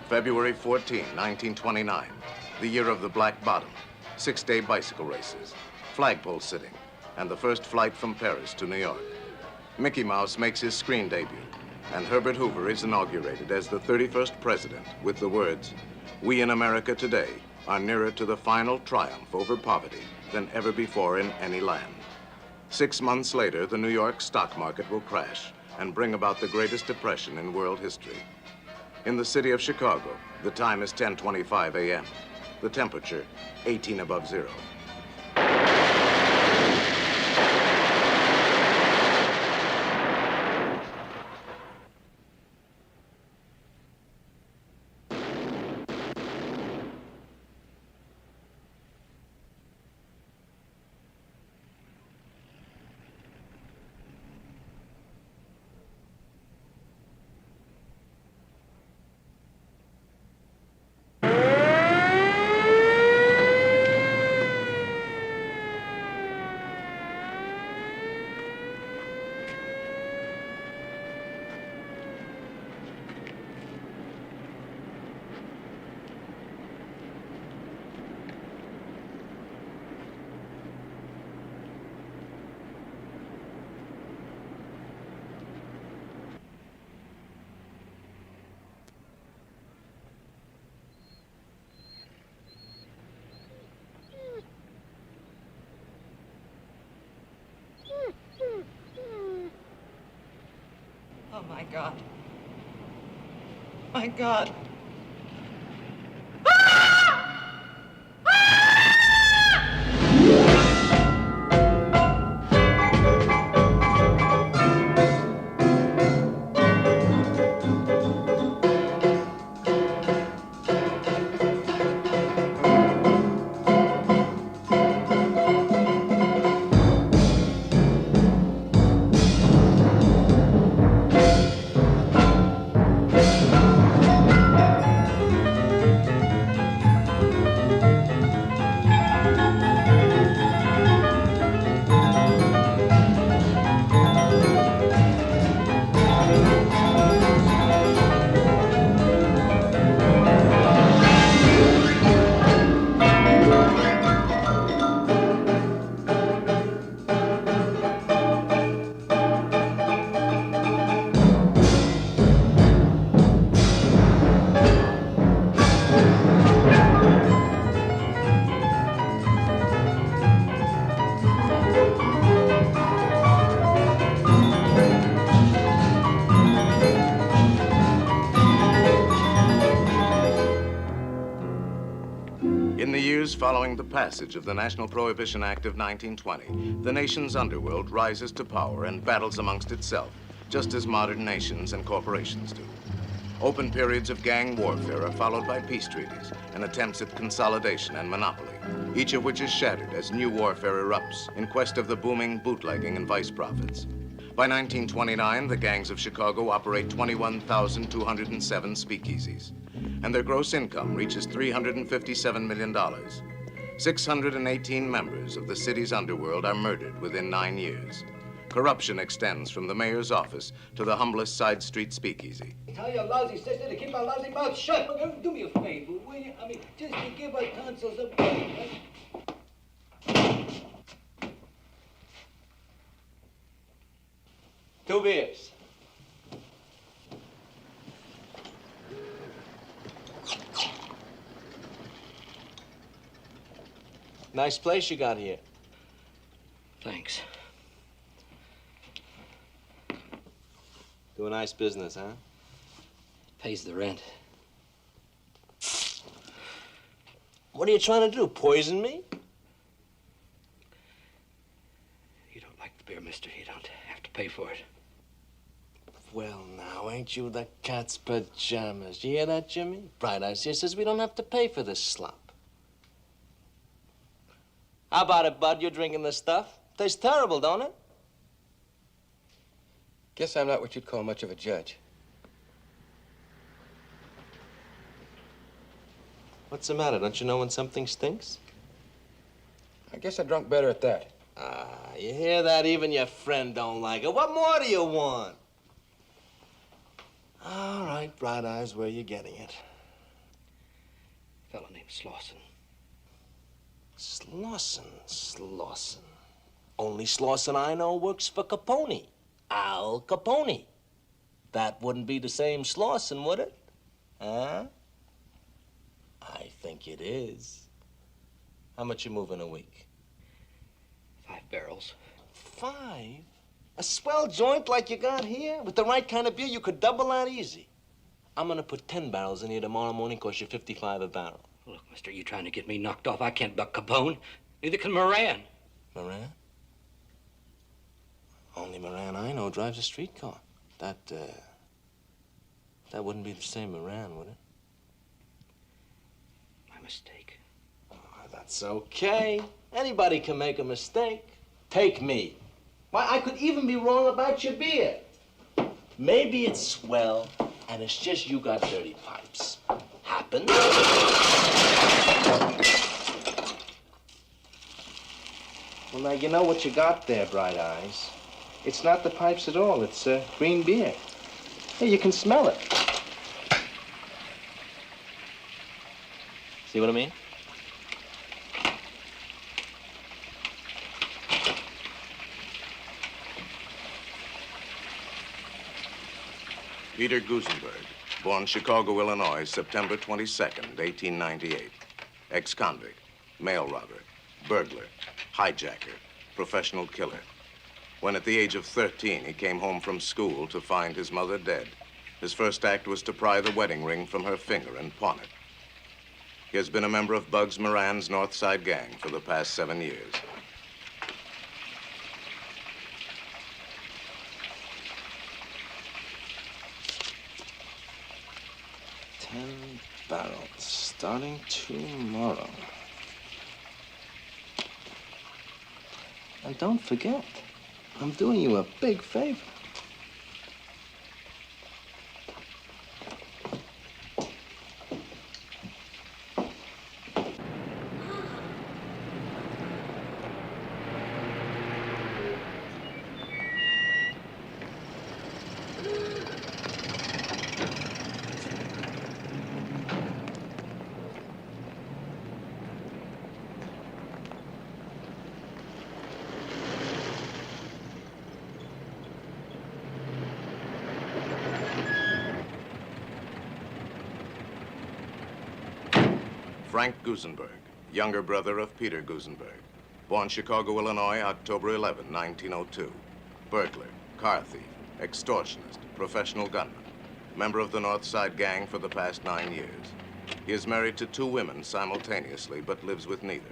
February 14, 1929, the year of the Black Bottom, 6-day bicycle races, flagpole sitting, and the first flight from Paris to New York. Mickey Mouse makes his screen debut, and Herbert Hoover is inaugurated as the 31st president with the words, "We in America today are nearer to the final triumph over poverty than ever before in any land." 6 months later, the New York stock market will crash and bring about the greatest depression in world history. In the city of Chicago, the time is 10:25 a.m. The temperature, 18 above zero. Oh, my God. My God. In the years following the passage of the National Prohibition Act of 1920, the nation's underworld rises to power and battles amongst itself, just as modern nations and corporations do. Open periods of gang warfare are followed by peace treaties and attempts at consolidation and monopoly, each of which is shattered as new warfare erupts in quest of the booming bootlegging and vice profits. By 1929, the gangs of Chicago operate 21,207 speakeasies, and their gross income reaches $357 million. 618 members of the city's underworld are murdered within 9 years. Corruption extends from the mayor's office to the humblest side street speakeasy. Tell your lousy sister to keep her lousy mouth shut. Do me a favor, will you? I mean, just to give her tonsils a break. Right? 2 beers. Nice place you got here. Thanks. Do a nice business, huh? Pays the rent. What are you trying to do, poison me? You don't like the beer, mister. You don't have to pay for it. Well, now, ain't you the cat's pajamas? You hear that, Jimmy? Bright Eyes here says we don't have to pay for this slop. How about it, Bud? You're drinking this stuff? Tastes terrible, don't it? Guess I'm not what you'd call much of a judge. What's the matter? Don't you know when something stinks? I guess I drunk better at that. Ah, you hear that? Even your friend don't like it. What more do you want? All right, Bright Eyes, where you getting it? Slauson. Slauson. Only Slauson I know works for Capone. Al Capone. That wouldn't be the same Slauson, would it? Huh? I think it is. How much you move in a week? 5 barrels. 5? A swell joint like you got here? With the right kind of beer, you could double that easy. I'm gonna put 10 barrels in here tomorrow morning, cost you 55 a barrel. Look, mister, you trying to get me knocked off? I can't buck Capone. Neither can Moran. Moran? Only Moran I know drives a streetcar. That wouldn't be the same Moran, would it? My mistake. Oh, that's okay. Anybody can make a mistake. Take me. Why, I could even be wrong about your beer. Maybe it's swell, and it's just you got dirty pipes. Happens. Well, now, you know what you got there, Bright Eyes. It's not the pipes at all. It's green beer. Hey, you can smell it. See what I mean? Peter Gusenberg, born Chicago, Illinois, September 22nd, 1898. Ex-convict, mail robber, burglar, hijacker, professional killer. When at the age of 13, he came home from school to find his mother dead, his first act was to pry the wedding ring from her finger and pawn it. He has been a member of Bugs Moran's North Side gang for the past 7 years. $10 starting tomorrow. And don't forget, I'm doing you a big favor. Frank Gusenberg, younger brother of Peter Gusenberg. Born Chicago, Illinois, October 11, 1902. Burglar, car thief, extortionist, professional gunman. Member of the North Side gang for the past 9 years. He is married to 2 women simultaneously, but lives with neither.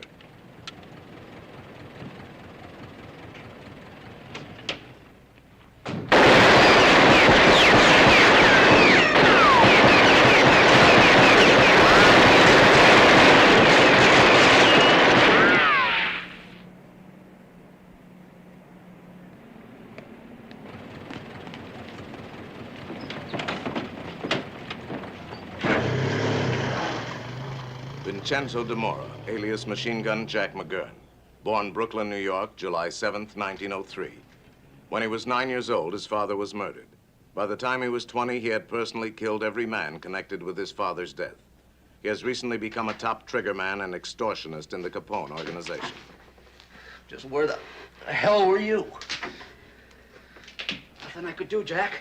Vincenzo DeMora, alias Machine Gun Jack McGurn, born Brooklyn, New York, July 7th, 1903. When he was 9 years old, his father was murdered. By the time he was 20, he had personally killed every man connected with his father's death. He has recently become a top triggerman and extortionist in the Capone organization. Just where the hell were you? Nothing I could do, Jack.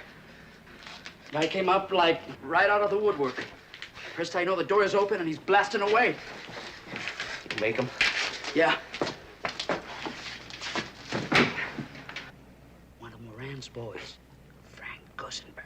Guy came up like right out of the woodwork. First I know the door is open and he's blasting away. Make him? Yeah. One of Moran's boys, Frank Gusenberg.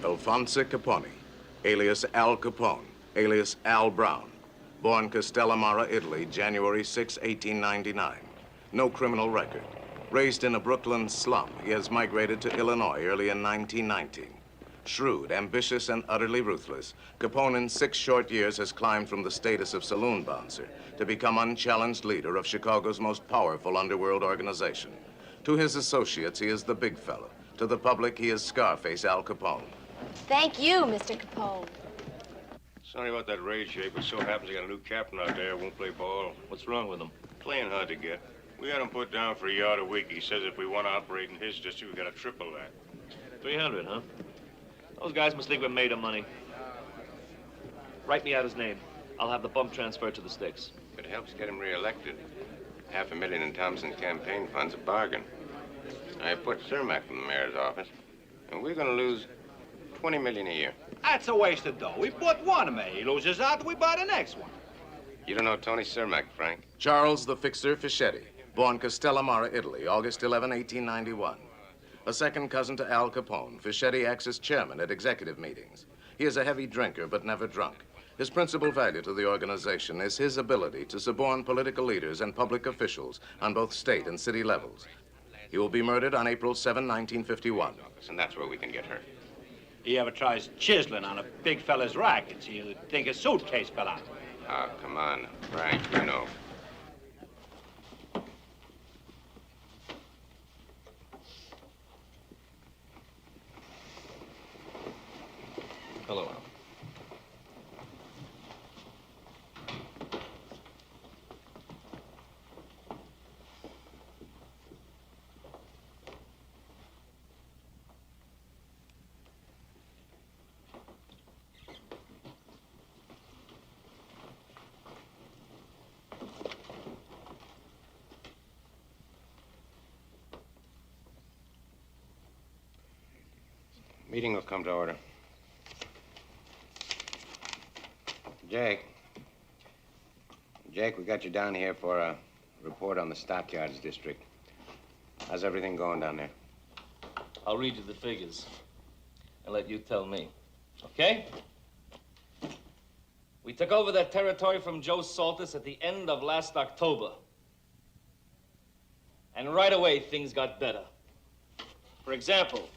Alfonso Capone, alias Al Capone, alias Al Brown. Born Castellamare, Italy, January 6, 1899. No criminal record. Raised in a Brooklyn slum, he has migrated to Illinois early in 1919. Shrewd, ambitious, and utterly ruthless, Capone in 6 short years has climbed from the status of saloon bouncer to become unchallenged leader of Chicago's most powerful underworld organization. To his associates, he is the big fella. To the public, he is Scarface Al Capone. Thank you, Mr. Capone. Sorry about that raid, Jake, but so happens I got a new captain out there who won't play ball. What's wrong with him? Playing hard to get. We had him put down for a yard a week. He says if we want to operate in his district, we got to triple that. 300, huh? Those guys must think we're made of money. Write me out his name. I'll have the bump transferred to the sticks. If it helps get him reelected, $500,000 in Thompson's campaign fund's a bargain. I put Cermak in the mayor's office, and we're going to lose $20 million a year. That's a waste of dough. We bought one man. He loses out, we buy the next one. You don't know Tony Cermak, Frank? Charles the Fixer Fischetti, born Castellamare, Italy, August 11, 1891. A second cousin to Al Capone, Fischetti acts as chairman at executive meetings. He is a heavy drinker, but never drunk. His principal value to the organization is his ability to suborn political leaders and public officials on both state and city levels. He will be murdered on April 7, 1951. And that's where we can get hurt. He ever tries chiseling on a big fella's rackets, he'll think a suitcase fell out. Oh, come on, Frank, you know. Hello, Al. Meeting will come to order. Jake, we got you down here for a report on the Stockyards district. How's everything going down there? I'll read you the figures and let you tell me, okay? We took over that territory from Joe Saltus at the end of last October. And right away, things got better. For example,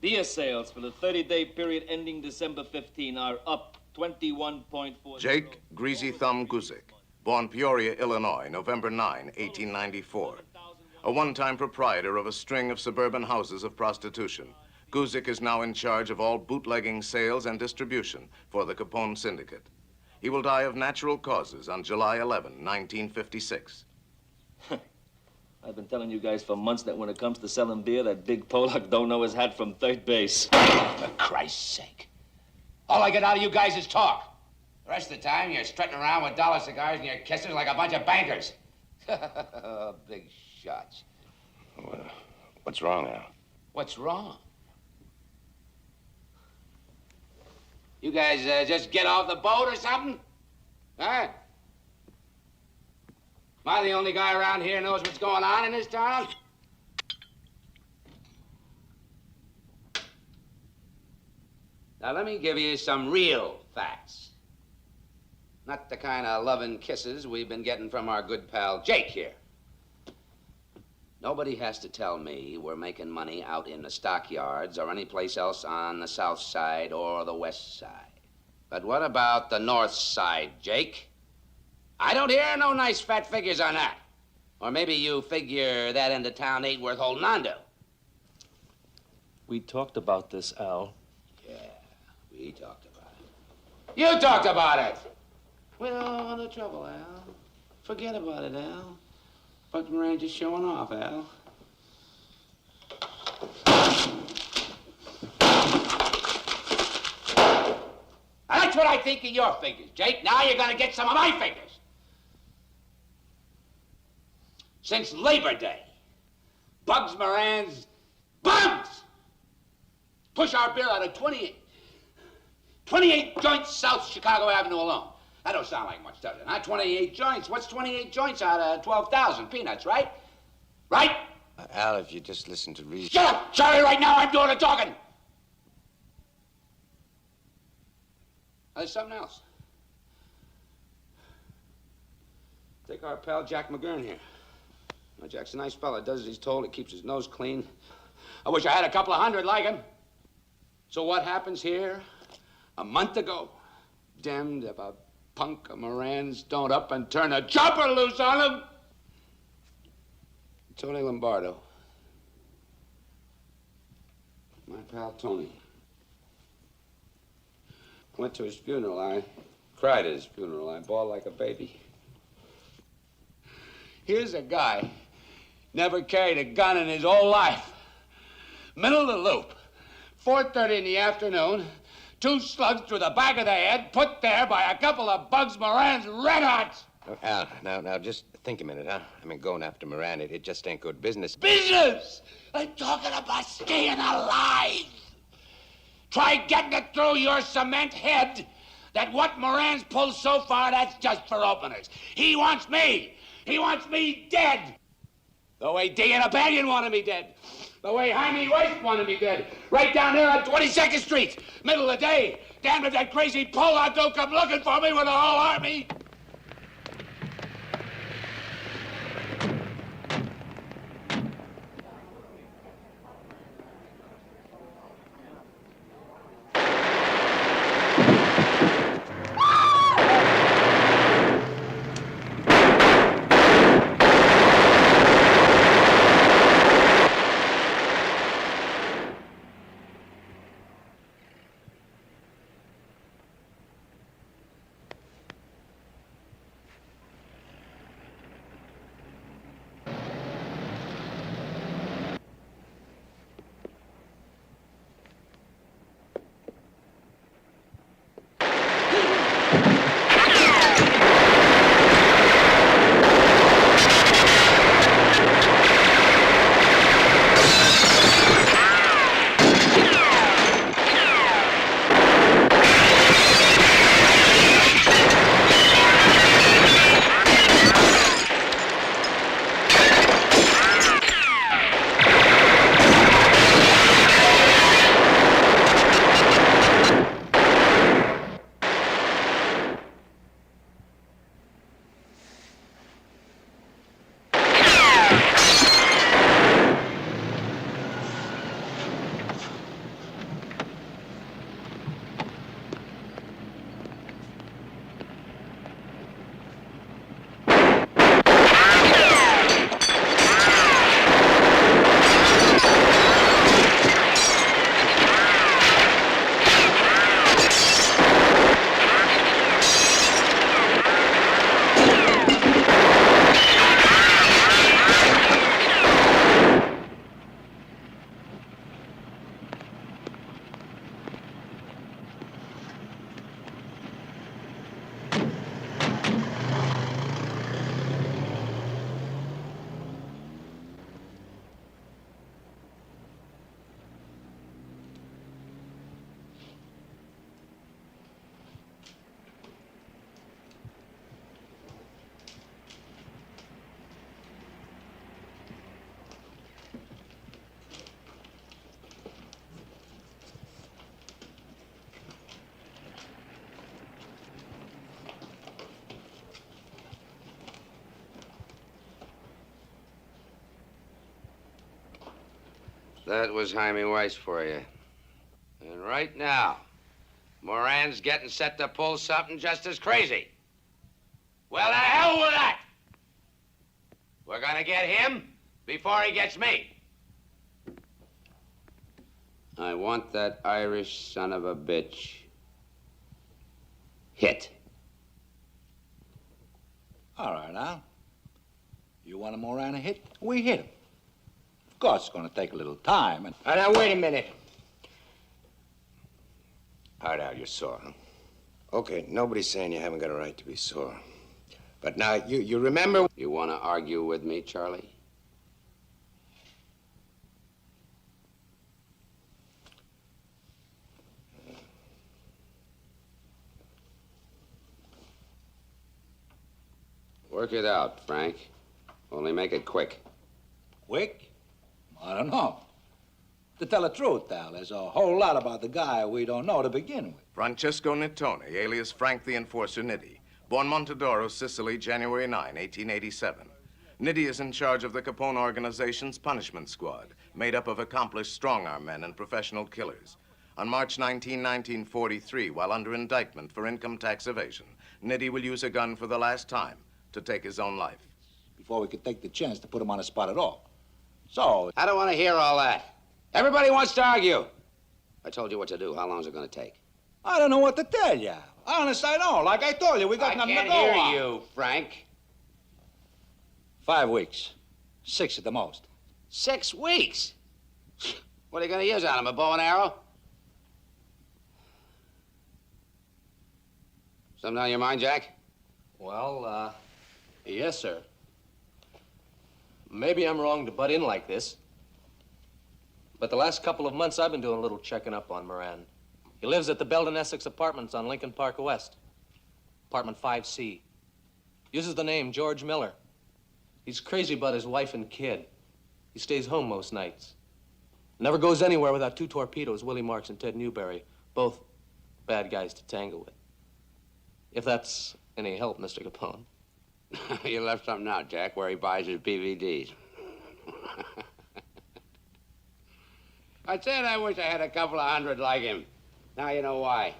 beer sales for the 30-day period ending December 15 are up 21.4. Jake Greasy Thumb Guzik, born Peoria, Illinois, November 9, 1894. A one-time proprietor of a string of suburban houses of prostitution, Guzik is now in charge of all bootlegging sales and distribution for the Capone Syndicate. He will die of natural causes on July 11, 1956. I've been telling you guys for months that when it comes to selling beer, that big Polak don't know his hat from third base. For Christ's sake. All I get out of you guys is talk. The rest of the time, you're strutting around with dollar cigars and your kisses like a bunch of bankers. Big shots. What's wrong, Al? What's wrong? You guys just get off the boat or something? Huh? Am I the only guy around here who knows what's going on in this town? Now, let me give you some real facts. Not the kind of loving kisses we've been getting from our good pal Jake here. Nobody has to tell me we're making money out in the stockyards or any place else on the south side or the west side. But what about the north side, Jake? I don't hear no nice fat figures on that. Or maybe you figure that end of town ain't worth holding on to. We talked about this, Al. Yeah, we talked about it. You talked about it! Well, no trouble, Al. Forget about it, Al. Buck Moran just showing off, Al. That's what I think of your figures, Jake. Now you're gonna get some of my figures. Since Labor Day, Bugs Moran's Bugs push our beer out of 28 joints South Chicago Avenue alone. That don't sound like much, does it? Huh? 28 joints. What's 28 joints out of 12,000 peanuts, right? Right? Al, if you just listen to reason. Shut up, Charlie, right now. I'm doing the talking. There's something else. Take our pal Jack McGurn here. Now, Jack's a nice fella. Does as he's told. He keeps his nose clean. I wish I had a couple of hundred like him. So what happens here? A month ago, damned if a punk of Moran's don't up and turn a chopper loose on him. Tony Lombardo. My pal Tony. Went to his funeral. I cried at his funeral. I bawled like a baby. Here's a guy, never carried a gun in his whole life. Middle of the loop, 4:30 in the afternoon, 2 slugs through the back of the head, put there by a couple of Bugs Moran's red hots. Oh, Al, now, just think a minute, huh? I mean, going after Moran, it just ain't good business. Business! I'm talking about staying alive. Try getting it through your cement head that what Moran's pulled so far, that's just for openers. He wants me. He wants me dead. The way D and a Banyan wanted me dead. The way Jaime Weiss wanted me dead. Right down there on 22nd Street. Middle of the day. Damn if that crazy Pollock don't come looking for me with a whole army. That was Jaime Weiss for you. And right now, Moran's getting set to pull something just as crazy. Well, the hell with that! We're gonna get him before he gets me. I want that Irish son of a bitch hit. All right, Al. You want a Moran a hit? We hit him. Of course, it's going to take a little time. And Now, wait a minute. All right, Al, you're sore, huh? Okay, nobody's saying you haven't got a right to be sore. But now, you remember... You want to argue with me, Charlie? Work it out, Frank. Only make it quick. quick? I don't know. To tell the truth, Al, there's a whole lot about the guy we don't know to begin with. Francesco Nittoni, alias Frank the Enforcer Nitti, born Montedoro, Sicily, January 9, 1887. Nitti is in charge of the Capone organization's punishment squad, made up of accomplished strong-arm men and professional killers. On March 19, 1943, while under indictment for income tax evasion, Nitty will use a gun for the last time to take his own life. Before we could take the chance to put him on the spot at all. So... I don't want to hear all that. Everybody wants to argue. I told you what to do. How long is it going to take? I don't know what to tell you. Honest, I don't. Like I told you, we got nothing to go on. I can't hear you, Frank. 5 weeks. 6 at the most. 6 weeks? What are you going to use on him, a bow and arrow? Something on your mind, Jack? Well, yes, sir. Maybe I'm wrong to butt in like this, but the last couple of months I've been doing a little checking up on Moran. He lives at the Belden Essex Apartments on Lincoln Park West, apartment 5C. Uses the name George Miller. He's crazy about his wife and kid. He stays home most nights. Never goes anywhere without 2 torpedoes, Willie Marks and Ted Newberry, both bad guys to tangle with. If that's any help, Mr. Capone. You left something out, Jack, where he buys his DVDs. I said I wish I had a couple of hundred like him. Now you know why.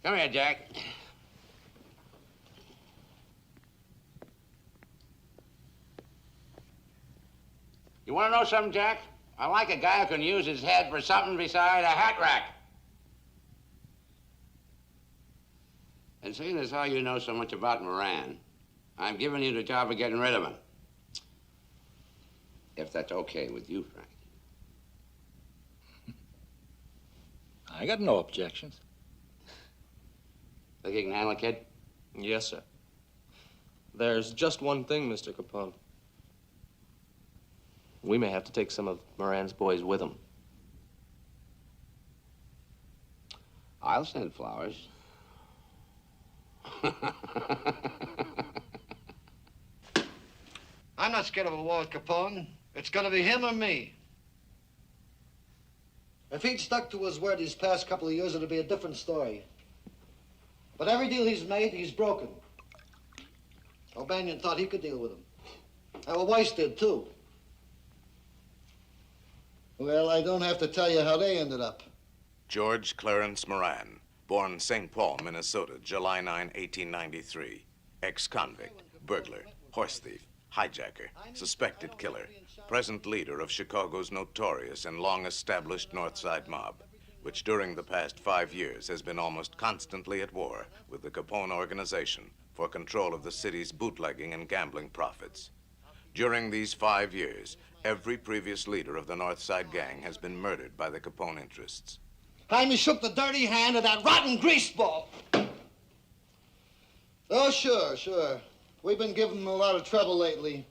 Come here, Jack. You want to know something, Jack? I like a guy who can use his head for something beside a hat rack. And seeing as how you know so much about Moran, I'm giving you the job of getting rid of him. If that's okay with you, Frank. I got no objections. Think you can handle it, kid? Yes, sir. There's just one thing, Mr. Capone. We may have to take some of Moran's boys with him. I'll send flowers. I'm not scared of a war with Capone. It's gonna be him or me. If he'd stuck to his word these past couple of years, it'd be a different story. But every deal he's made, he's broken. O'Banion thought he could deal with him. Well, Weiss did, too. Well, I don't have to tell you how they ended up. George Clarence Moran, born St. Paul, Minnesota, July 9, 1893. Ex-convict, burglar, horse thief, hijacker, suspected killer, present leader of Chicago's notorious and long-established North Side mob, which during the past 5 years has been almost constantly at war with the Capone organization for control of the city's bootlegging and gambling profits. During these 5 years, every previous leader of the North Side gang has been murdered by the Capone interests. Jaime shook the dirty hand of that rotten greaseball. Oh, sure. We've been giving him a lot of trouble lately.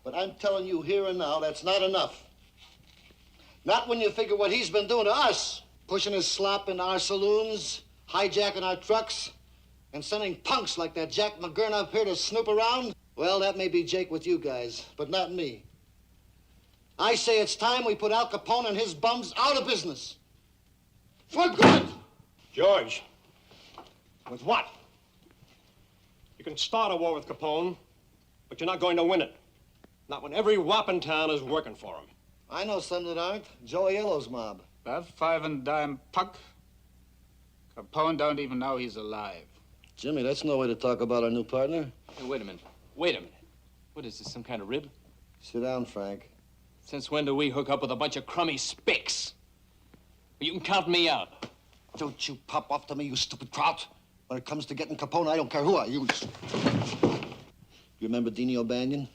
But I'm telling you here and now, that's not enough. Not when you figure what he's been doing to us. Pushing his slop in our saloons, hijacking our trucks, and sending punks like that Jack McGurn up here to snoop around. Well, that may be Jake with you guys, but not me. I say it's time we put Al Capone and his bums out of business. For good! George, with what? You can start a war with Capone, but you're not going to win it. Not when every wop in town is working for him. I know some that aren't. Joey Yellow's mob. That 5 and dime punk. Capone don't even know he's alive. Jimmy, that's no way to talk about our new partner. Hey, wait a minute. Wait a minute. What is this, some kind of rib? Sit down, Frank. Since when do we hook up with a bunch of crummy spicks? You can count me out. Don't you pop off to me, you stupid kraut. When it comes to getting Capone, I don't care who I use. You remember Deanie O'Banion?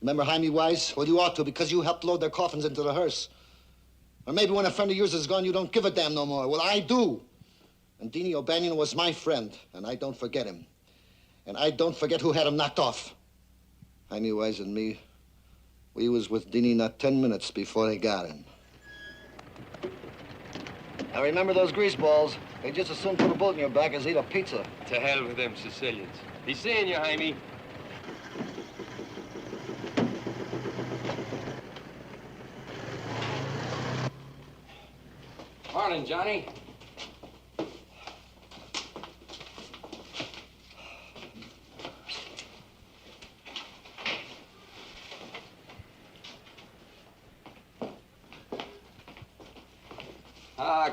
Remember Jaime Weiss? Well, you ought to, because you helped load their coffins into the hearse. Or maybe when a friend of yours is gone, you don't give a damn no more. Well, I do. And Deanie O'Banion was my friend, and I don't forget him. And I don't forget who had him knocked off. Jaime Weiss and me, we was with Deanie not 10 minutes before they got him. Now remember those greaseballs. They just as soon put a bullet in your back as eat a pizza. To hell with them Sicilians. Be seeing you, Jaime. Morning, Johnny.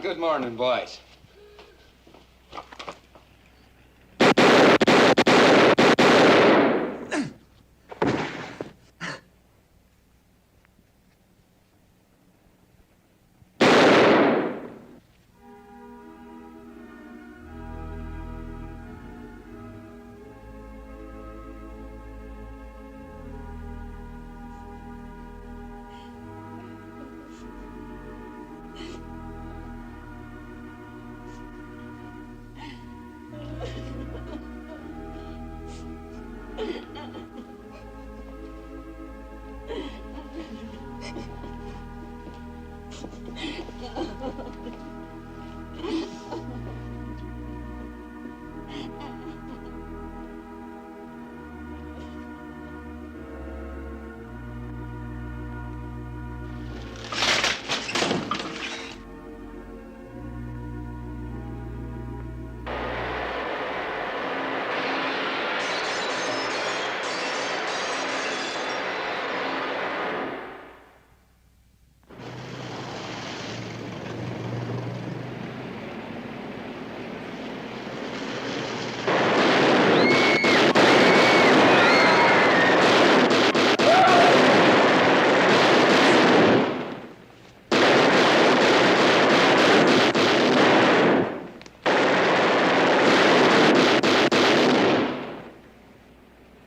Good morning, boys.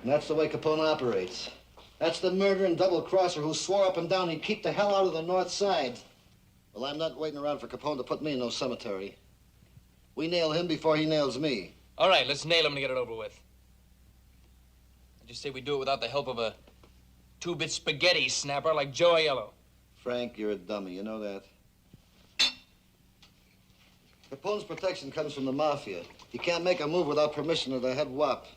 And that's the way Capone operates. That's the murdering double-crosser who swore up and down he'd keep the hell out of the North Side. Well, I'm not waiting around for Capone to put me in no cemetery. We nail him before he nails me. All right, let's nail him and get it over with. I just say we do it without the help of a two-bit spaghetti snapper like Joe Aiello. Frank, you're a dummy. You know that? Capone's protection comes from the mafia. He can't make a move without permission of the head wop.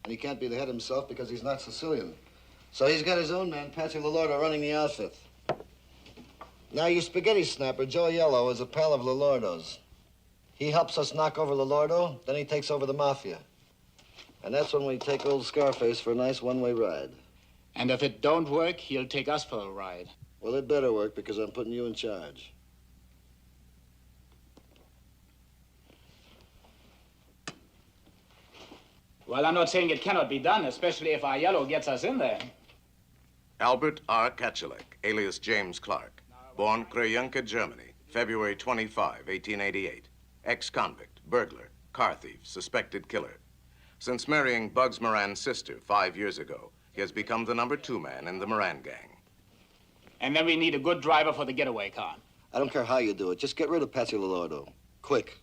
And he can't be the head himself because he's not Sicilian. So he's got his own man, Patsy Lolordo, running the outfit. Now, your spaghetti snapper, Joe Aiello, is a pal of Lolordo's. He helps us knock over Lolordo, then he takes over the mafia. And that's when we take old Scarface for a nice one-way ride. And if it don't work, he'll take us for a ride. Well, it better work because I'm putting you in charge. Well, I'm not saying it cannot be done, especially if Aiello gets us in there. Albert R. Kachelek, alias James Clark, born Krajunka, Germany, February 25, 1888. Ex-convict, burglar, car thief, suspected killer. Since marrying Bugs Moran's sister 5 years ago, he has become the #2 man in the Moran gang. And then we need a good driver for the getaway car. I don't care how you do it. Just get rid of Patsy Lolordo. Quick.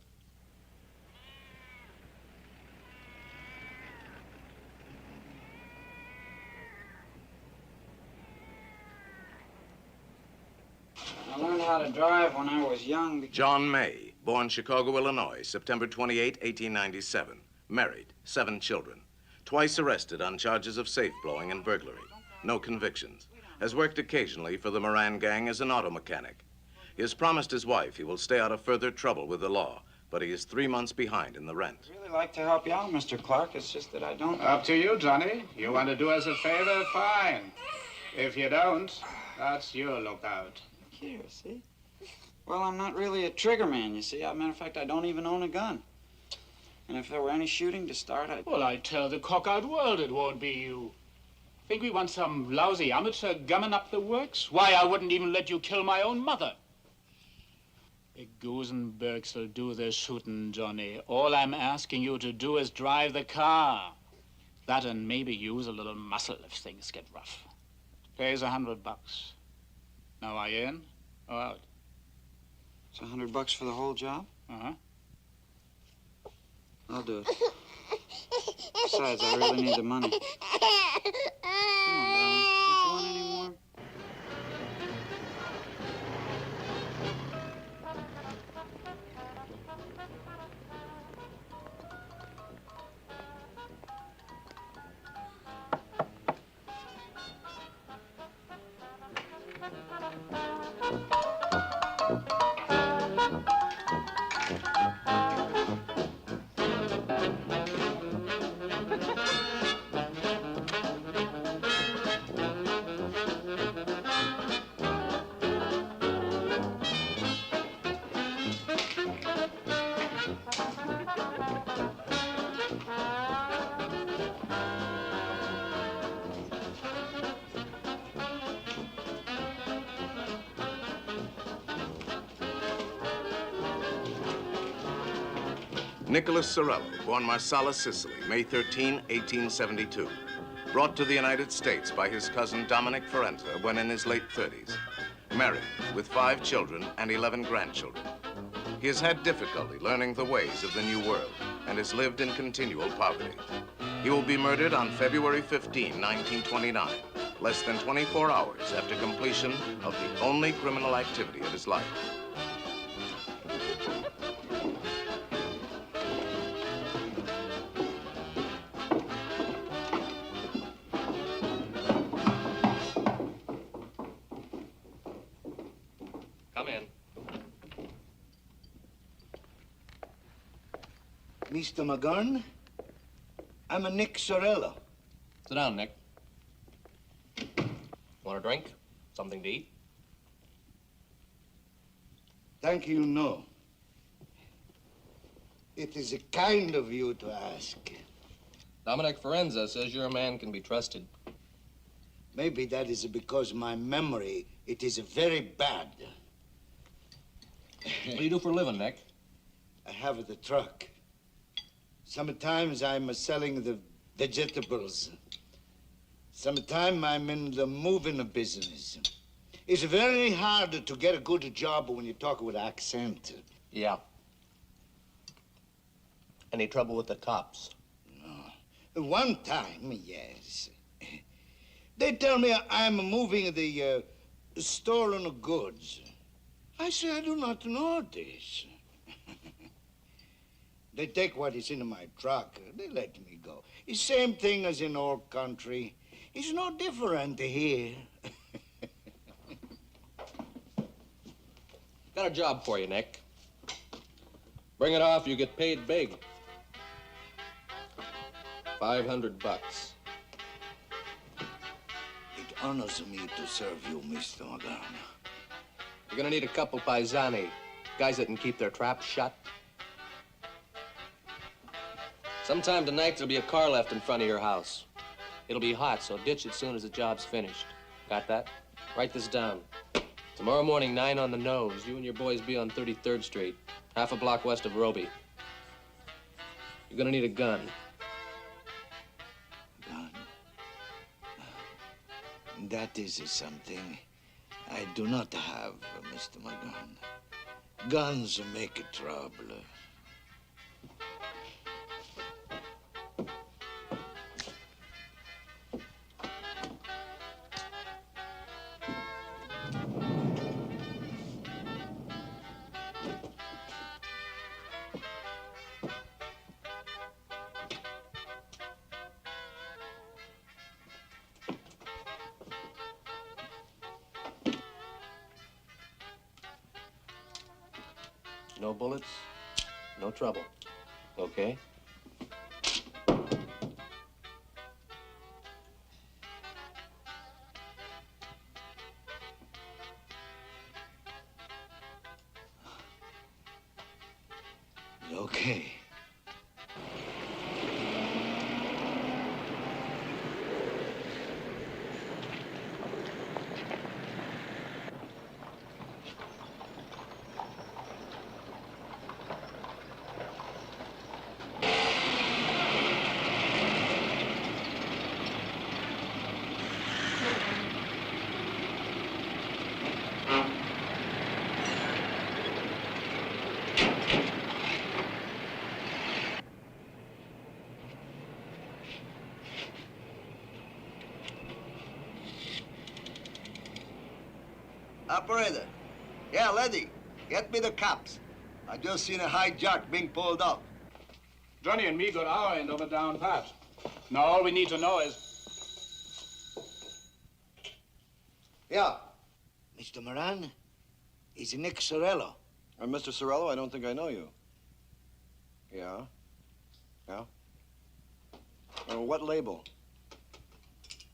I learned how to drive when I was young. John May, born Chicago, Illinois, September 28, 1897. Married, 7 children. Twice arrested on charges of safe blowing and burglary. No convictions. Has worked occasionally for the Moran gang as an auto mechanic. He has promised his wife he will stay out of further trouble with the law, but he is 3 months behind in the rent. I'd really like to help you out, Mr. Clark. It's just that I don't... Up to you, Johnny. You want to do us a favor, fine. If you don't, that's your lookout. Here, see? Well, I'm not really a trigger man, you see. As a matter of fact, I don't even own a gun. And if there were any shooting to start, Well, I tell the cock-eyed world it won't be you. Think we want some lousy amateur gumming up the works? Why, I wouldn't even let you kill my own mother. The Gusenbergs will do the shooting, Johnny. All I'm asking you to do is drive the car. That and maybe use a little muscle if things get rough. Pays $100. Now, are you in or out? It's $100 for the whole job? Uh-huh. I'll do it. Besides, I really need the money. Come on, darling. Don't you want any more? Nicholas Sorello, born Marsala, Sicily, May 13, 1872. Brought to the United States by his cousin Dominic Forenza when in his late 30s. Married, with 5 children and 11 grandchildren. He has had difficulty learning the ways of the new world and has lived in continual poverty. He will be murdered on February 15, 1929, less than 24 hours after completion of the only criminal activity of his life. Come in. Mr. McGurn, I'm a Nick Sorello. Sit down, Nick. Want a drink? Something to eat? Thank you, no. It is kind of you to ask. Dominic Forenza says your man can be trusted. Maybe that is because my memory, it is very bad. What do you do for a living, Nick? I have the truck. Sometimes I'm selling the vegetables. Sometimes I'm in the moving business. It's very hard to get a good job when you talk with accent. Yeah. Any trouble with the cops? No. One time, yes. They tell me I'm moving the stolen goods. I say I do not know this. They take what is in my truck. They let me go. It's same thing as in our country. It's no different here. Got a job for you, Nick. Bring it off, you get paid big. $500. It honors me to serve you, Mr. McGurn. You're gonna need a couple paisani, guys that can keep their traps shut. Sometime tonight, there'll be a car left in front of your house. It'll be hot, so ditch it soon as the job's finished. Got that? Write this down. Tomorrow morning, 9 on the nose. You and your boys be on 33rd Street, half a block west of Roby. You're gonna need a gun. Gun? That is something I do not have, Mr. McGurn. Guns make trouble. No bullets, no trouble. Okay? Okay. Operator. Yeah, lady. Get me the cops. I just seen a hijack being pulled up. Johnny and me got our end of it down pat. Now all we need to know is... Yeah. Mr. Moran, is Nick Sorello. I'm Mr. Sorello. I don't think I know you. Yeah? Yeah? What label?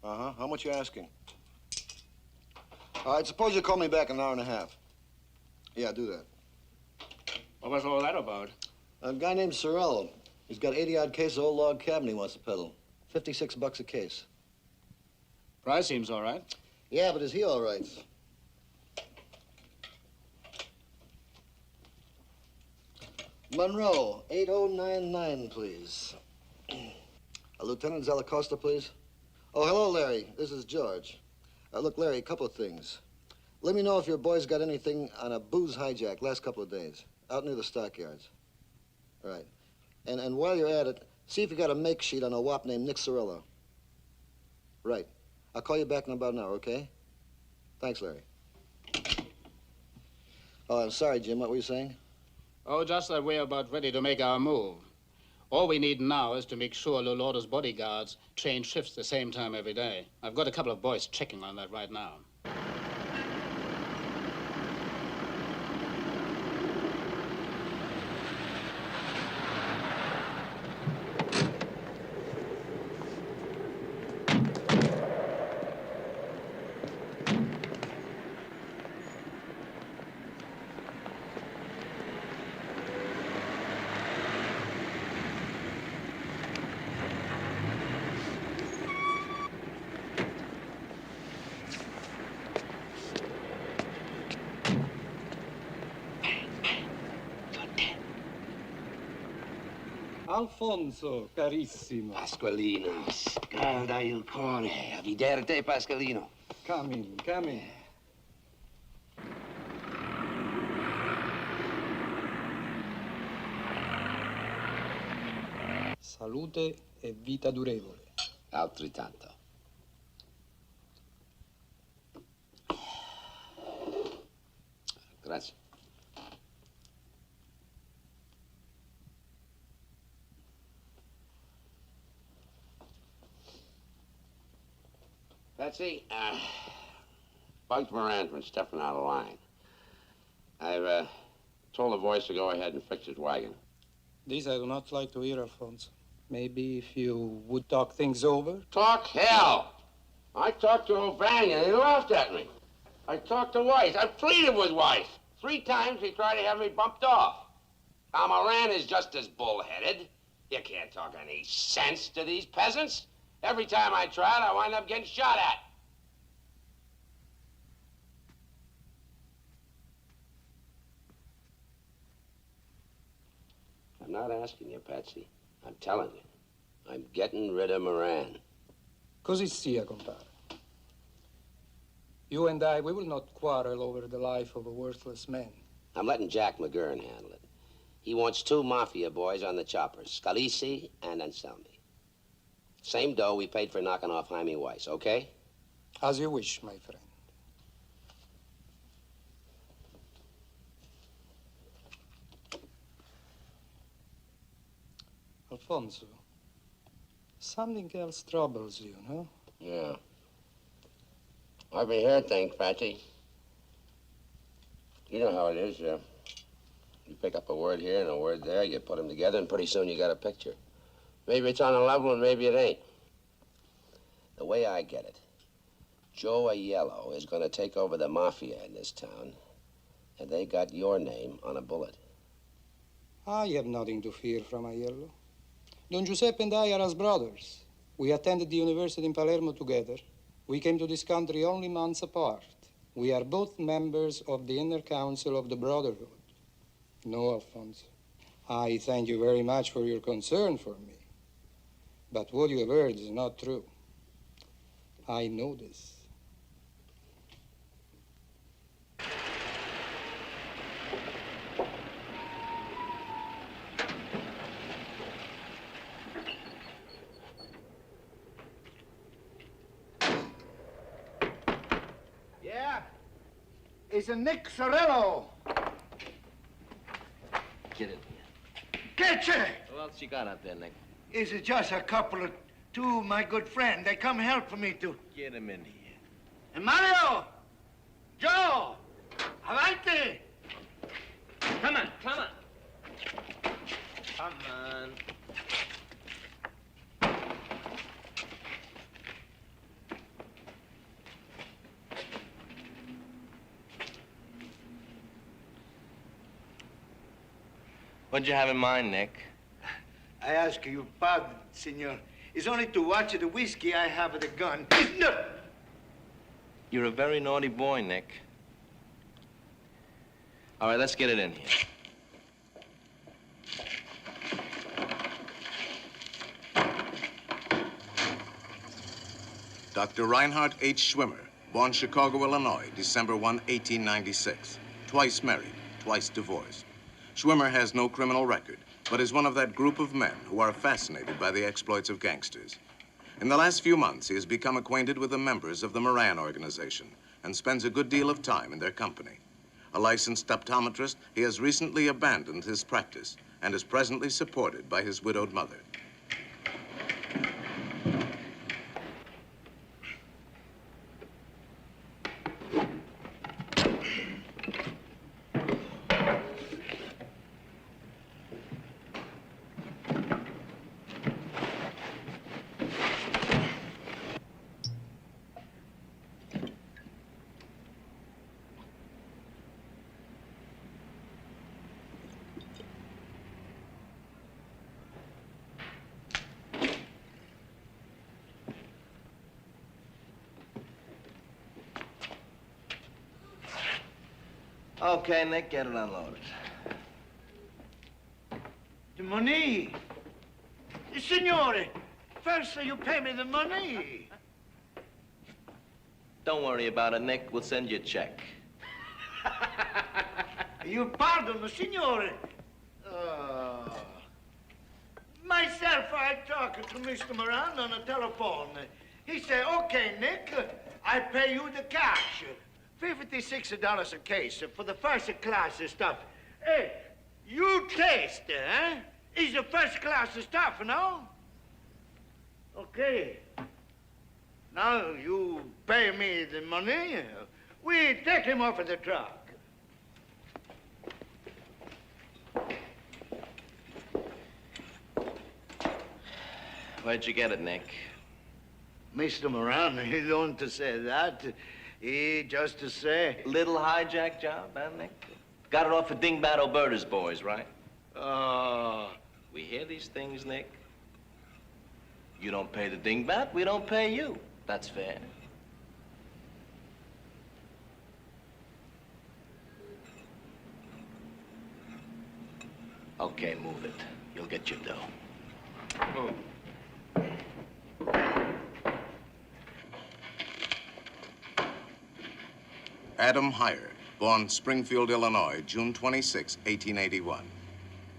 Uh-huh. How much you asking? All right, suppose you call me back in an hour and a half. Yeah, do that. What was all that about? A guy named Sorello. He's got 80-odd cases of old log cabin he wants to peddle. $56 a case. Price seems all right. Yeah, but is he all right? Monroe, 8099, please. Lieutenant Zalacosta, please. Oh, hello, Larry. This is George. Look, Larry, a couple of things. Let me know if your boys got anything on a booze hijack last couple of days, out near the stockyards. All right. And while you're at it, see if you got a make sheet on a wop named Nick Cirillo. Right. I'll call you back in about an hour, okay? Thanks, Larry. Oh, I'm sorry, Jim. What were you saying? Oh, just that we're about ready to make our move. All we need now is to make sure Lolordo's bodyguards change shifts the same time every day. I've got a couple of boys checking on that right now. Alfonso, carissimo. Pasqualino, scalda il cuore. A vedere Pasqualino. Come in, come in. Salute e vita durevole. Altrettanto. Grazie. Betsy, bugged Moran from stepping out of line. I've told the boys to go ahead and fix his wagon. This I do not like to hear, Alfonso. Maybe if you would talk things over? Talk hell! I talked to O'Banion and he laughed at me. I talked to Weiss. I pleaded with Weiss. 3 times he tried to have me bumped off. Now, Moran is just as bullheaded. You can't talk any sense to these peasants. Every time I try it, I wind up getting shot at. I'm not asking you, Patsy. I'm telling you. I'm getting rid of Moran. Così sia, compare. You and I, we will not quarrel over the life of a worthless man. I'm letting Jack McGurn handle it. He wants 2 mafia boys on the choppers, Scalisi and Anselmi. Same dough we paid for knocking off Jaime Weiss, okay? As you wish, my friend. Alfonso, something else troubles you, no? Yeah. I've been hearing things, Patsy. You know how it is, You pick up a word here and a word there, you put them together, and pretty soon you got a picture. Maybe it's on a level and maybe it ain't. The way I get it, Joe Aiello is going to take over the mafia in this town, and they got your name on a bullet. I have nothing to fear from Aiello. Don Giuseppe and I are as brothers. We attended the university in Palermo together. We came to this country only months apart. We are both members of the Inner Council of the Brotherhood. No, Alfonso, I thank you very much for your concern for me. But what you have heard is not true. I know this. Yeah? It's a Nick Cirillo. Get in here. Get you! What else you got out there, Nick? It's just a couple of 2 of my good friends. They come help for me to... Get him in here. And Mario! Joe! Avanti! Come on, come on. Come on. What'd you have in mind, Nick? I ask you pardon, senor. It's only to watch the whiskey I have the gun. It's no... You're a very naughty boy, Nick. All right, let's get it in here. Dr. Reinhard H. Schwimmer, born Chicago, Illinois, December 1, 1896. Twice married, twice divorced. Schwimmer has no criminal record, but is one of that group of men who are fascinated by the exploits of gangsters. In the last few months, he has become acquainted with the members of the Moran organization and spends a good deal of time in their company. A licensed optometrist, he has recently abandoned his practice and is presently supported by his widowed mother. Okay, Nick, get it unloaded. The money? Signore, first you pay me the money. Don't worry about it, Nick. We'll send you a check. You pardon, signore. Myself, I talked to Mr. Moran on the telephone. He said, okay, Nick, I pay you the cash. $56 a case for the first class stuff. Hey, you taste, huh? It's the first class stuff, no? Okay. Now you pay me the money. We take him off of the truck. Where'd you get it, Nick? Mr. Moran, he don't say that. He just to say. Little hijack job, huh, Nick? Got it off of Dingbat Alberta's boys, right? We hear these things, Nick. You don't pay the dingbat, we don't pay you. That's fair. Okay, move it. You'll get your dough. Move. Adam Heyer, born Springfield, Illinois, June 26, 1881.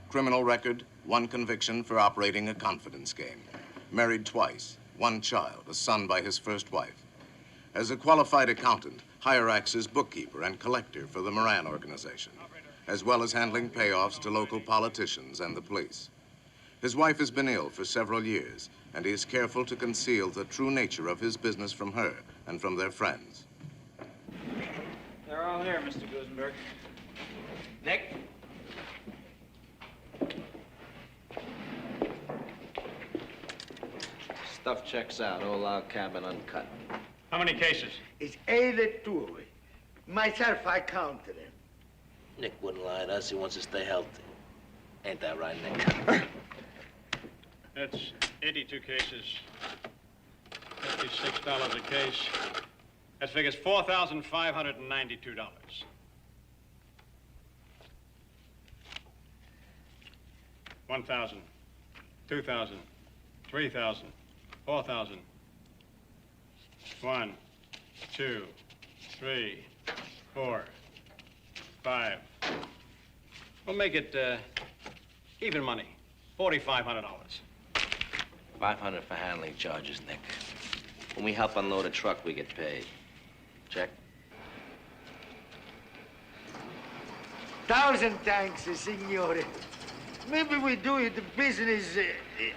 Criminal record, 1 conviction for operating a confidence game. Married twice, 1 child, a son by his first wife. As a qualified accountant, Heyer acts as bookkeeper and collector for the Moran organization, as well as handling payoffs to local politicians and the police. His wife has been ill for several years, and he is careful to conceal the true nature of his business from her and from their friends. They're all here, Mr. Gusenberg. Nick? Stuff checks out. All log cabin uncut. How many cases? It's 82. Myself, I counted them. Nick wouldn't lie to us. He wants to stay healthy. Ain't that right, Nick? That's 82 cases. $56 a case. That figures $4,592. 1,000, 2,000, 3,000, 4,000. 1, 2, 3, 4, 5. We'll make it even money. $4,500. $500 for handling charges, Nick. When we help unload a truck, we get paid. Check? 1,000 thanks, signore. Maybe we do it the business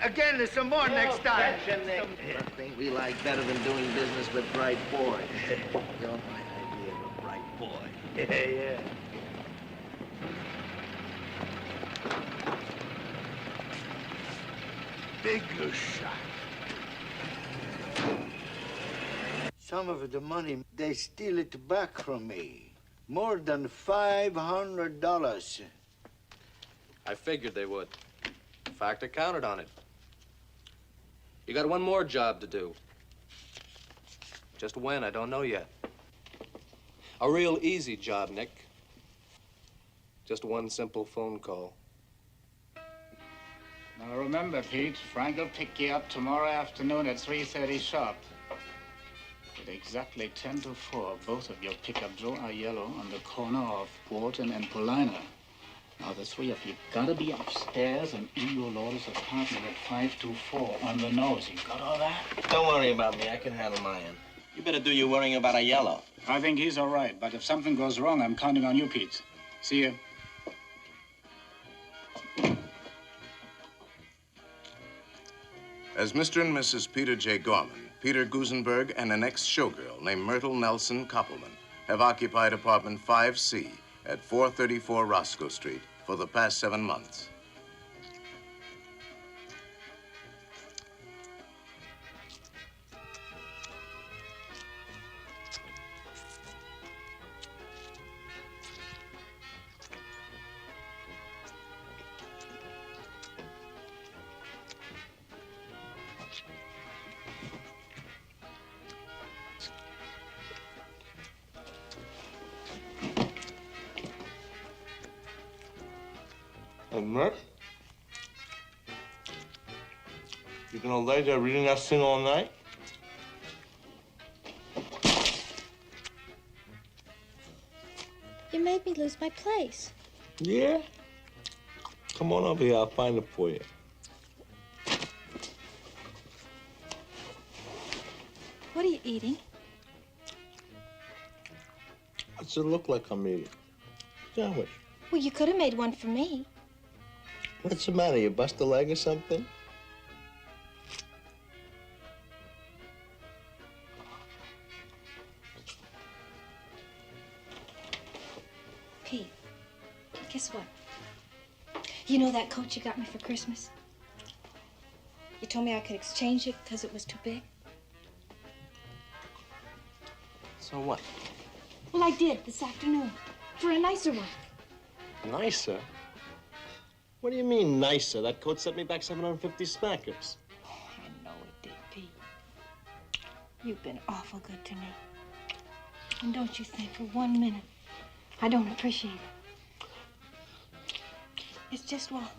again some more next time. Nothing we like better than doing business with bright boys. You're my idea of a bright boy. Yeah. Big shot. Some of the money, they steal it back from me. More than $500. I figured they would. In fact, I counted on it. You got one more job to do. Just when, I don't know yet. A real easy job, Nick. Just one simple phone call. Now remember, Pete, Frank will pick you up tomorrow afternoon at 3:30 sharp. At exactly 10 to 4, both of your pickup draw are yellow on the corner of Wharton and Paulina. Now, the three of you gotta be upstairs and in your lawyer's apartment at 5 to 4 on the nose. You got all that? Don't worry about me. I can handle my end. You better do your worrying about a yellow. I think he's all right, but if something goes wrong, I'm counting on you, Pete. See you. As Mr. and Mrs. Peter J. Gorman, Peter Gusenberg and an ex-showgirl named Myrtle Nelson Koppelman have occupied apartment 5C at 434 Roscoe Street for the past 7 months. And Mert, you gonna lay there reading that thing all night? You made me lose my place. Yeah? Come on over here, I'll find it for you. What are you eating? What's it look like I'm eating? Sandwich. Well, you could have made one for me. What's the matter? You bust a leg or something? Pete, guess what? You know that coat you got me for Christmas? You told me I could exchange it because it was too big. So what? Well, I did this afternoon for a nicer one. Nicer? What do you mean, nicer? That coat set me back 750 smackers. I know it did, Pete. You've been awful good to me. And don't you think for 1 minute I don't appreciate it. It's just, well,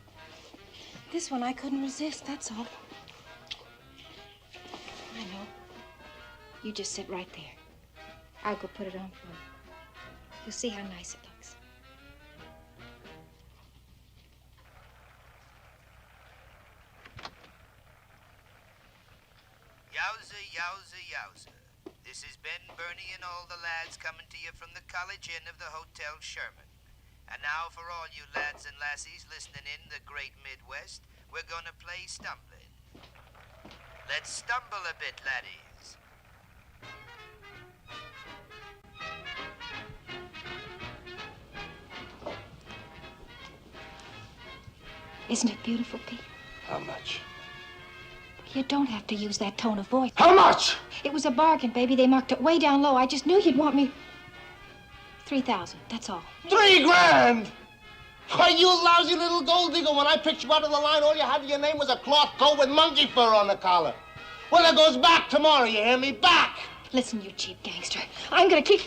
this one I couldn't resist, that's all. I know. You just sit right there. I'll go put it on for you. You'll see how nice it looks. Yowza, yowza, yowza. This is Ben, Bernie, and all the lads coming to you from the College Inn of the Hotel Sherman. And now for all you lads and lassies listening in the great Midwest, we're gonna play stumbling. Let's stumble a bit, laddies. Isn't it beautiful, Pete? How much? You don't have to use that tone of voice. How much? It was a bargain, baby. They marked it way down low. I just knew you'd want me. 3,000, that's all. 3 grand! Why, you lousy little gold digger, when I picked you out of the line, all you had to your name was a cloth coat with monkey fur on the collar. Well, it goes back tomorrow, you hear me? Back! Listen, you cheap gangster. I'm gonna keep...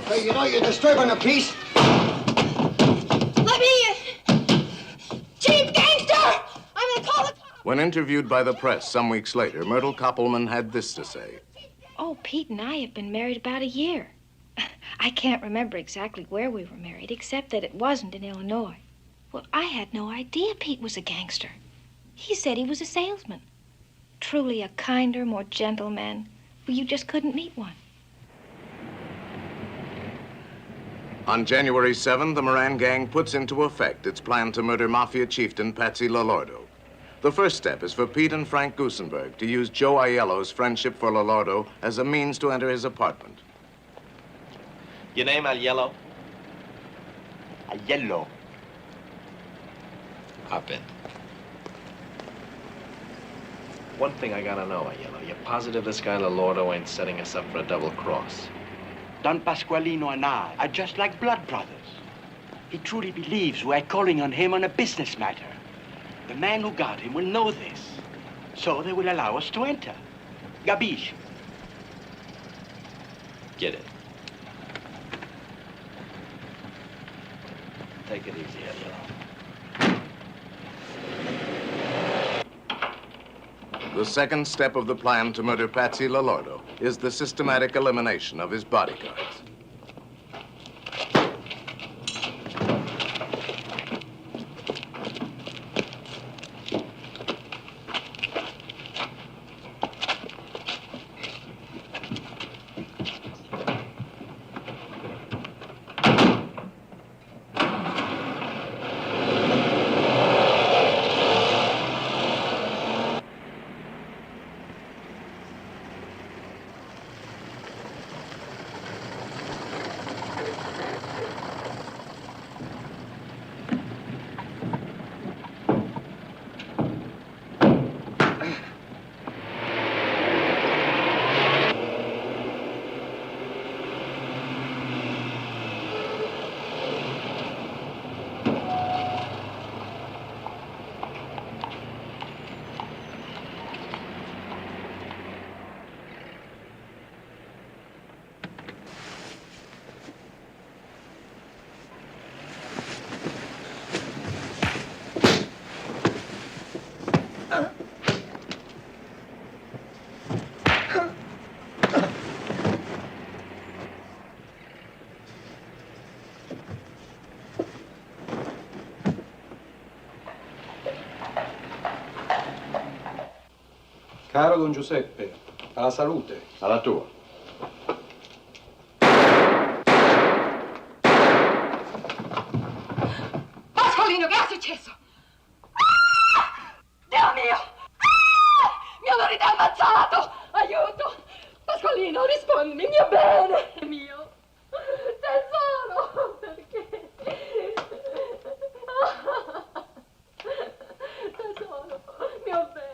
Hey, you know you're disturbing the peace. Let me in! Chief gangster! I'm gonna call the... When interviewed by the press some weeks later, Myrtle Koppelman had this to say. Oh, Pete and I have been married about a year. I can't remember exactly where we were married, except that it wasn't in Illinois. Well, I had no idea Pete was a gangster. He said he was a salesman. Truly a kinder, more gentle man. Well, you just couldn't meet one. On January 7, the Moran gang puts into effect its plan to murder Mafia chieftain Patsy Lolordo. The first step is for Pete and Frank Gusenberg to use Joe Aiello's friendship for Lolordo as a means to enter his apartment. Your name, Aiello? Aiello. Hop in. One thing I gotta know, Aiello. You're positive this guy Lolordo ain't setting us up for a double cross? Don Pasqualino and I are just like blood brothers. He truly believes we're calling on him on a business matter. The man who got him will know this, so they will allow us to enter. Gabish. Get it. Take it easy, Aiello. The second step of the plan to murder Patsy Lolordo is the systematic elimination of his bodyguards. Caro Don Giuseppe, alla salute. Alla tua. Pasqualino, che è successo? Ah! Dio mio! Ah! Mi hanno ridamazzato! Aiuto! Pasqualino, rispondimi, mio bene! Mio tesoro! Perché? Ah! Tesoro, mio bene!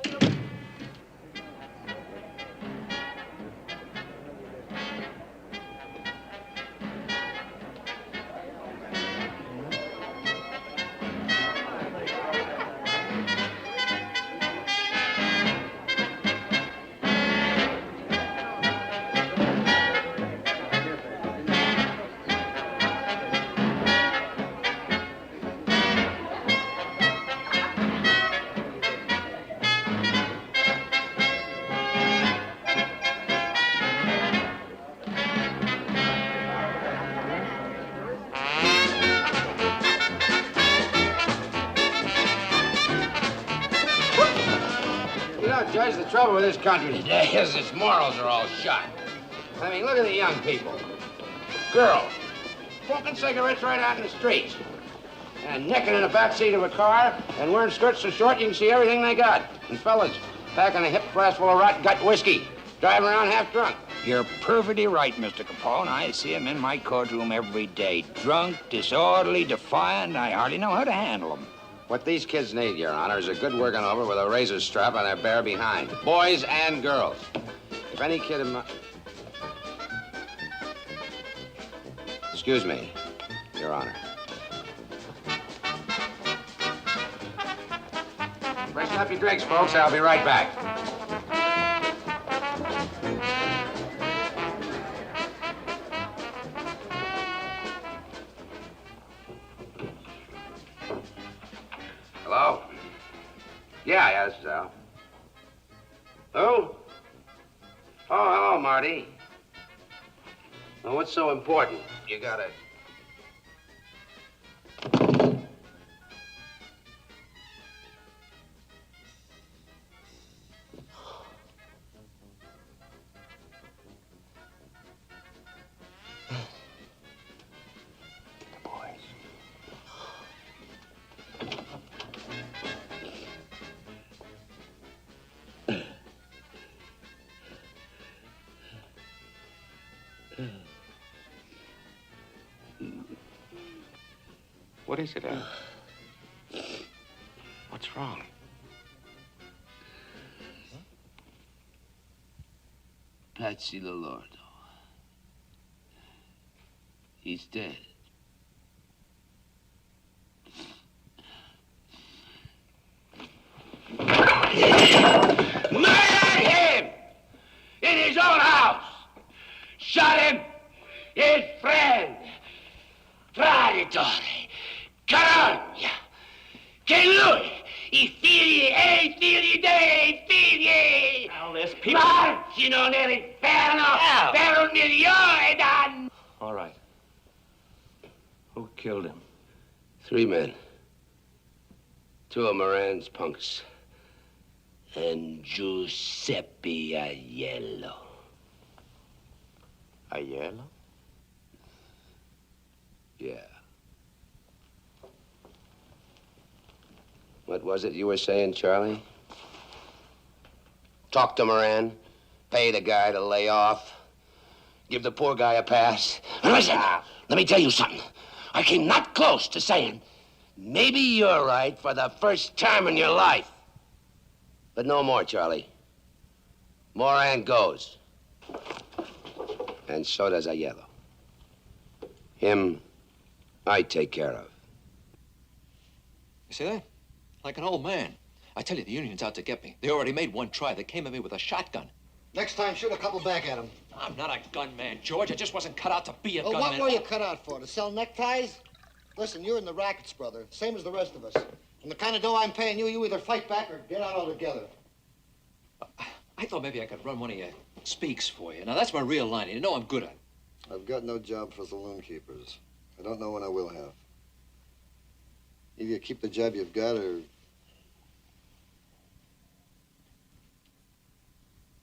Judge, the trouble with this country today is its morals are all shot. I mean, look at the young people. Girls, smoking cigarettes right out in the streets. And necking in the back seat of a car and wearing skirts so short you can see everything they got. And fellas packing a hip flask full of rot gut whiskey, driving around half drunk. You're perfectly right, Mr. Capone. I see him in my courtroom every day. Drunk, disorderly, defiant. I hardly know how to handle them. What these kids need, Your Honor, is a good working over with a razor strap on their bare behind. Boys and girls. If any kid in my... Excuse me, Your Honor. Freshen up your drinks, folks. I'll be right back. know, Marty. Now, what's so important? You gotta... What is it, Al? What's wrong? Patsy Lolordo. He's dead. Murdered him! In his own house! Shot him! His friend! Traditore! Carogna! Che lui! I figli e I figli dei figli! Al, there's people... Marcino nell'inferno per 1,000,000 d'anni! All right. Who killed him? 3 men. 2 of Moran's punks. And Giuseppe Aiello. Aiello? Yeah. What was it you were saying, Charlie? Talk to Moran, pay the guy to lay off, give the poor guy a pass. And listen, let me tell you something. I came that close to saying, maybe you're right for the first time in your life. But no more, Charlie. Moran goes. And so does Aiello. Him, I take care of. You see that? Like an old man. I tell you, the union's out to get me. They already made one try. They came at me with a shotgun. Next time, shoot a couple back at him. I'm not a gunman, George. I just wasn't cut out to be a gunman. What were you cut out for? To sell neckties? Listen, you're in the rackets, brother. Same as the rest of us. And the kind of dough I'm paying you, you either fight back or get out altogether. I thought maybe I could run one of your speaks for you. Now, that's my real line. You know I'm good at it. I've got no job for saloon keepers. I don't know when I will have. Either you keep the job you've got or...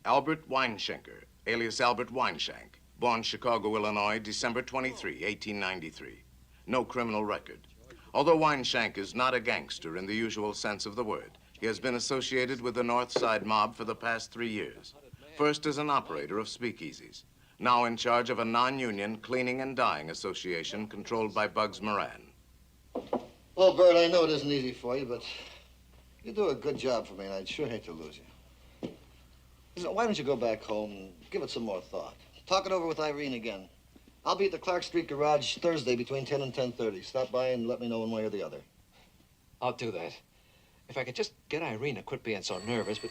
Albert Weinschenker, alias Albert Weinshank, born Chicago, Illinois, December 23, 1893. No criminal record. Although Weinshank is not a gangster in the usual sense of the word, he has been associated with the North Side mob for the past 3 years. First as an operator of speakeasies, now in charge of a non-union cleaning and dyeing association controlled by Bugs Moran. Well, Bert, I know it isn't easy for you, but you do a good job for me, and I'd sure hate to lose you. Listen, why don't you go back home and give it some more thought? Talk it over with Irene again. I'll be at the Clark Street garage Thursday between 10 and 10:30. Stop by and let me know one way or the other. I'll do that. If I could just get Irene to quit being so nervous, but...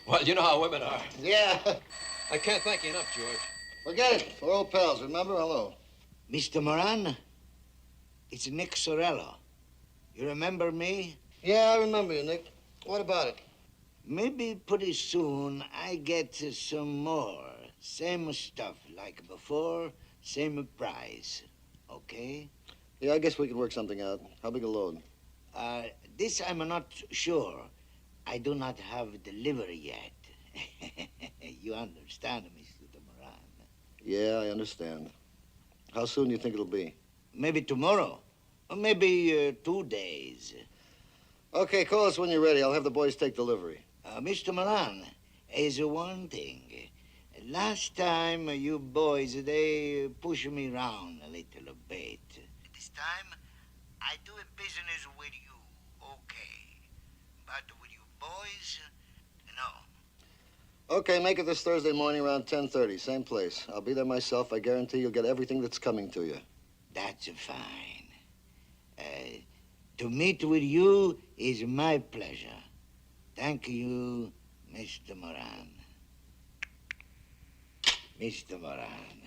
Well, you know how women are. Yeah. I can't thank you enough, George. Forget it. We're old pals, remember? Hello. Mr. Moran, it's Nick Sorello. You remember me? Yeah, I remember you, Nick. What about it? Maybe pretty soon I get some more. Same stuff like before, same price. Okay? Yeah, I guess we could work something out. How big a load? This I'm not sure. I do not have delivery yet. You understand, Mr. Moran? Yeah, I understand. How soon do you think it'll be? Maybe tomorrow. Or maybe 2 days. Okay, call us when you're ready. I'll have the boys take delivery. Mr. Moran, is one thing. Last time, you boys, they pushed me around a little bit. This time, I do a business with you, okay. But with you boys, no. Okay, make it this Thursday morning around 10:30, same place. I'll be there myself. I guarantee you'll get everything that's coming to you. That's fine. To meet with you is my pleasure. Thank you, Mr. Moran. Mr. Moran.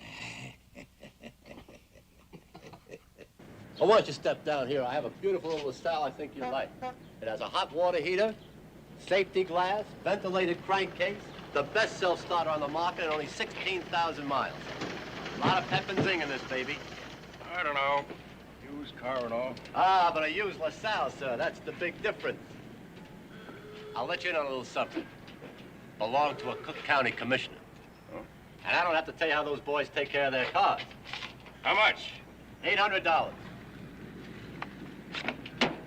I want you to step down here. I have a beautiful little style I think you'd like. It has a hot water heater, safety glass, ventilated crankcase, The best self-starter on the market and only 16,000 miles. A lot of pep and zing in this baby. I don't know. Used car and all. Ah, but I use LaSalle, sir. That's the big difference. I'll let you in on a little something. Belong to a Cook County commissioner. Huh? And I don't have to tell you how those boys take care of their cars. How much? $800.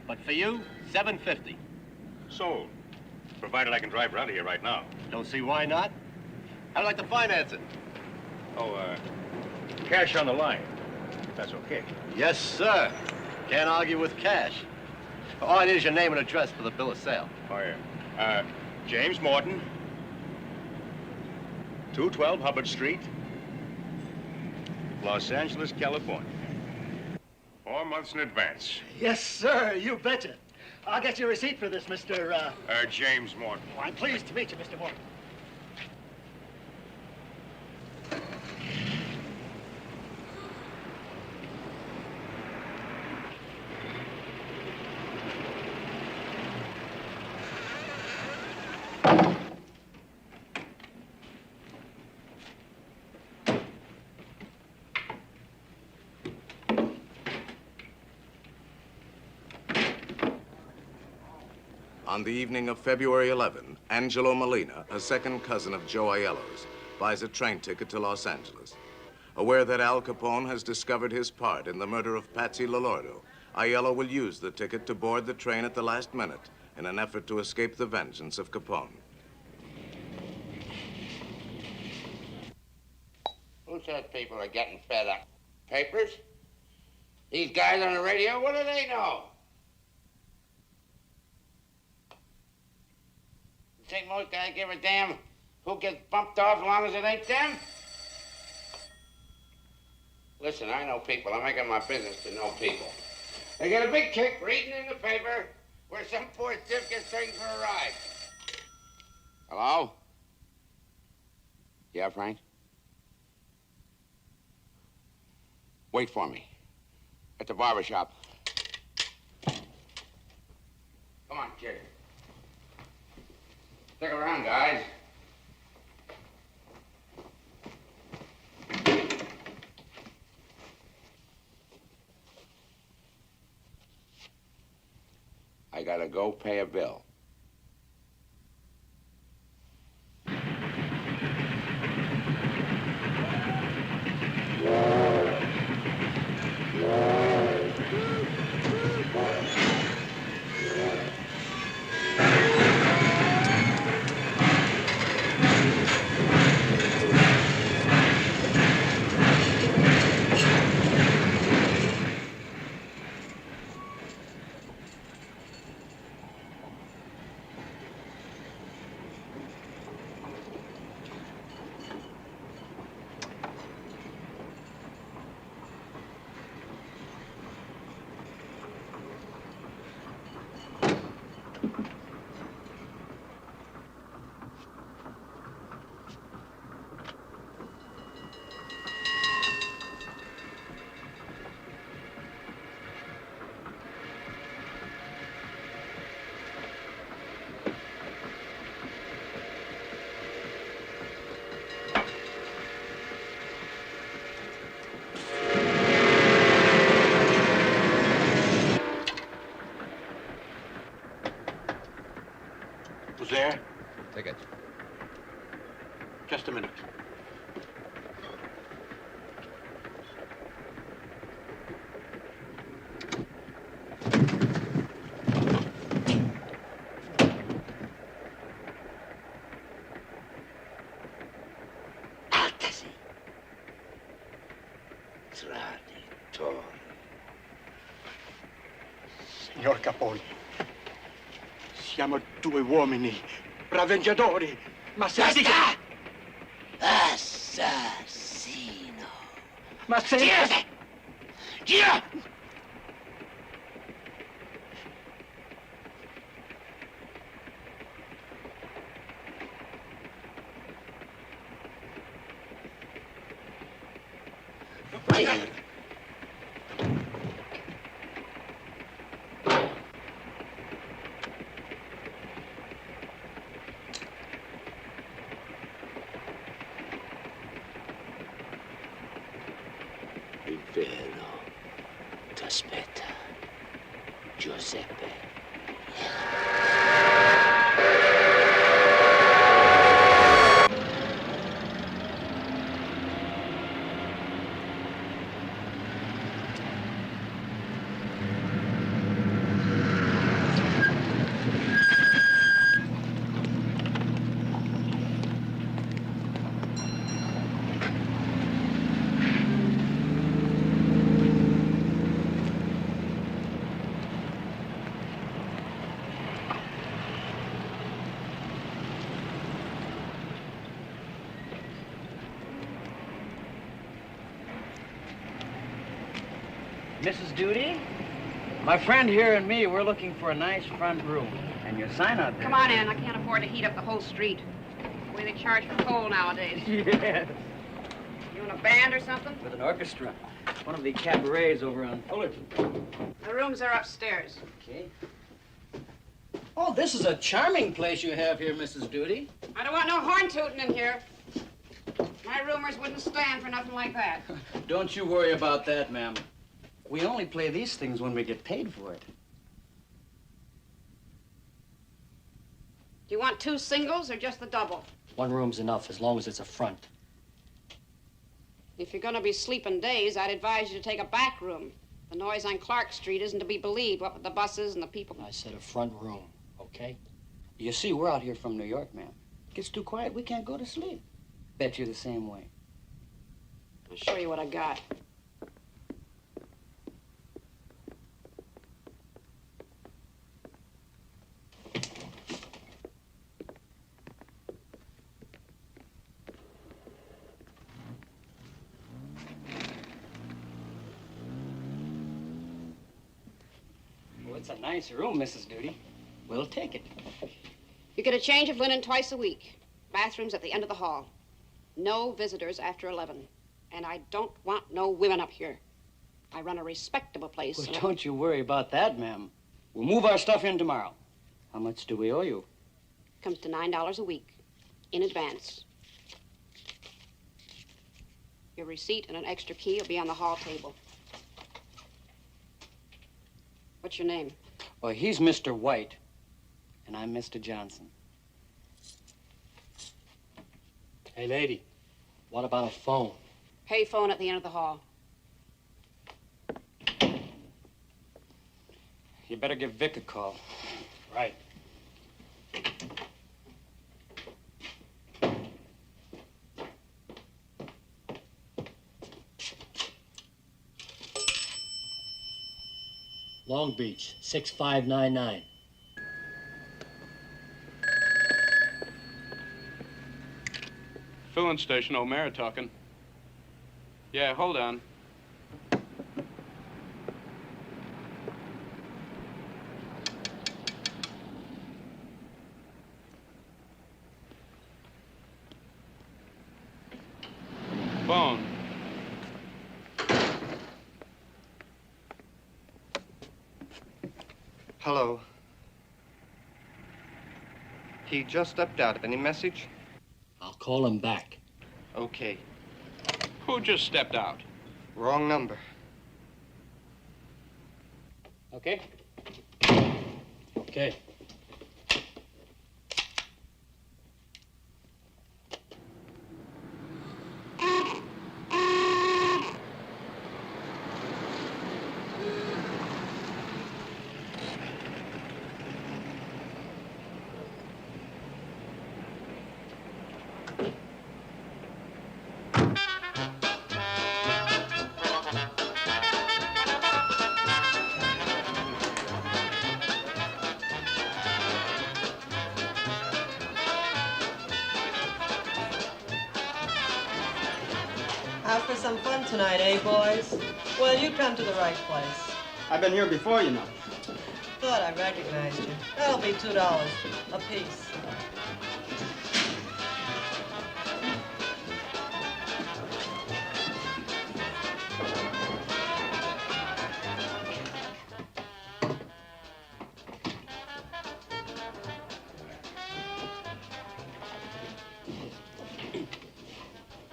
But for you, $750. Sold. Provided I can drive around here right now. Don't see why not. I'd like to finance it. Oh, cash on the line. If that's okay. Yes, sir. Can't argue with cash. All I need is your name and address for the bill of sale. Oh, yeah. James Morton. 212 Hubbard Street. Los Angeles, California. 4 months in advance. Yes, sir, you betcha. I'll get you a receipt for this, Mr. James Morton. Oh, I'm pleased to meet you, Mr. Morton. On the evening of February 11, Angelo Molina, a second cousin of Joe Aiello's, buys a train ticket to Los Angeles. Aware that Al Capone has discovered his part in the murder of Patsy Lolordo, Aiello will use the ticket to board the train at the last minute in an effort to escape the vengeance of Capone. Who says people are getting fed up? Papers? These guys on the radio, what do they know? You think most guys give a damn who gets bumped off as long as it ain't them? Listen, I know people. I make it my business to know people. They get a big kick reading in the paper where some poor stiff gets taken for a ride. Hello? Yeah, Frank? Wait for me. At the barber shop. Come on, kid. Stick around, guys. I gotta go pay a bill. Who's there? Ticket. Just a minute. Signor Capone, siamo due uomini, braveggiatori, ma se... Basta! Assassino! Ma se... Girate! Gira! Vero. T'aspetta. Giuseppe. Mrs. Duty? My friend here and me, we're looking for a nice front room. And your sign out there. Come on in. I can't afford to heat up the whole street. The way they charge for coal nowadays. Yes. You in a band or something? With an orchestra. One of the cabarets over on Fullerton. The rooms are upstairs. Okay. Oh, this is a charming place you have here, Mrs. Duty. I don't want no horn tooting in here. My roomers wouldn't stand for nothing like that. Don't you worry about that, ma'am. We only play these things when we get paid for it. Do you want 2 singles or just the double? One room's enough, as long as it's a front. If you're going to be sleeping days, I'd advise you to take a back room. The noise on Clark Street isn't to be believed, what with the buses and the people. I said a front room, okay? You see, we're out here from New York, ma'am. It gets too quiet, we can't go to sleep. Bet you're the same way. I'll show you what I got. Well, it's a nice room, Mrs. Duty. We'll take it. You get a change of linen twice a week. Bathrooms at the end of the hall. No visitors after 11. And I don't want no women up here. I run a respectable place. Well, don't you worry about that, ma'am. We'll move our stuff in tomorrow. How much do we owe you? Comes to $9 a week. In advance. Your receipt and an extra key will be on the hall table. What's your name? Well, he's Mr. White, and I'm Mr. Johnson. Hey, lady, what about a phone? Pay phone at the end of the hall. You better give Vic a call. Right. Long Beach, 6599. Filling station, O'Mara talking. Yeah, hold on. Phone. Hello. He just stepped out. Any message? I'll call him back. Okay. Who just stepped out? Wrong number. Okay? Okay. Out for some fun tonight, eh, boys? Well, you come to the right place. I've been here before, you know. Thought I recognized you. That'll be $2 a piece.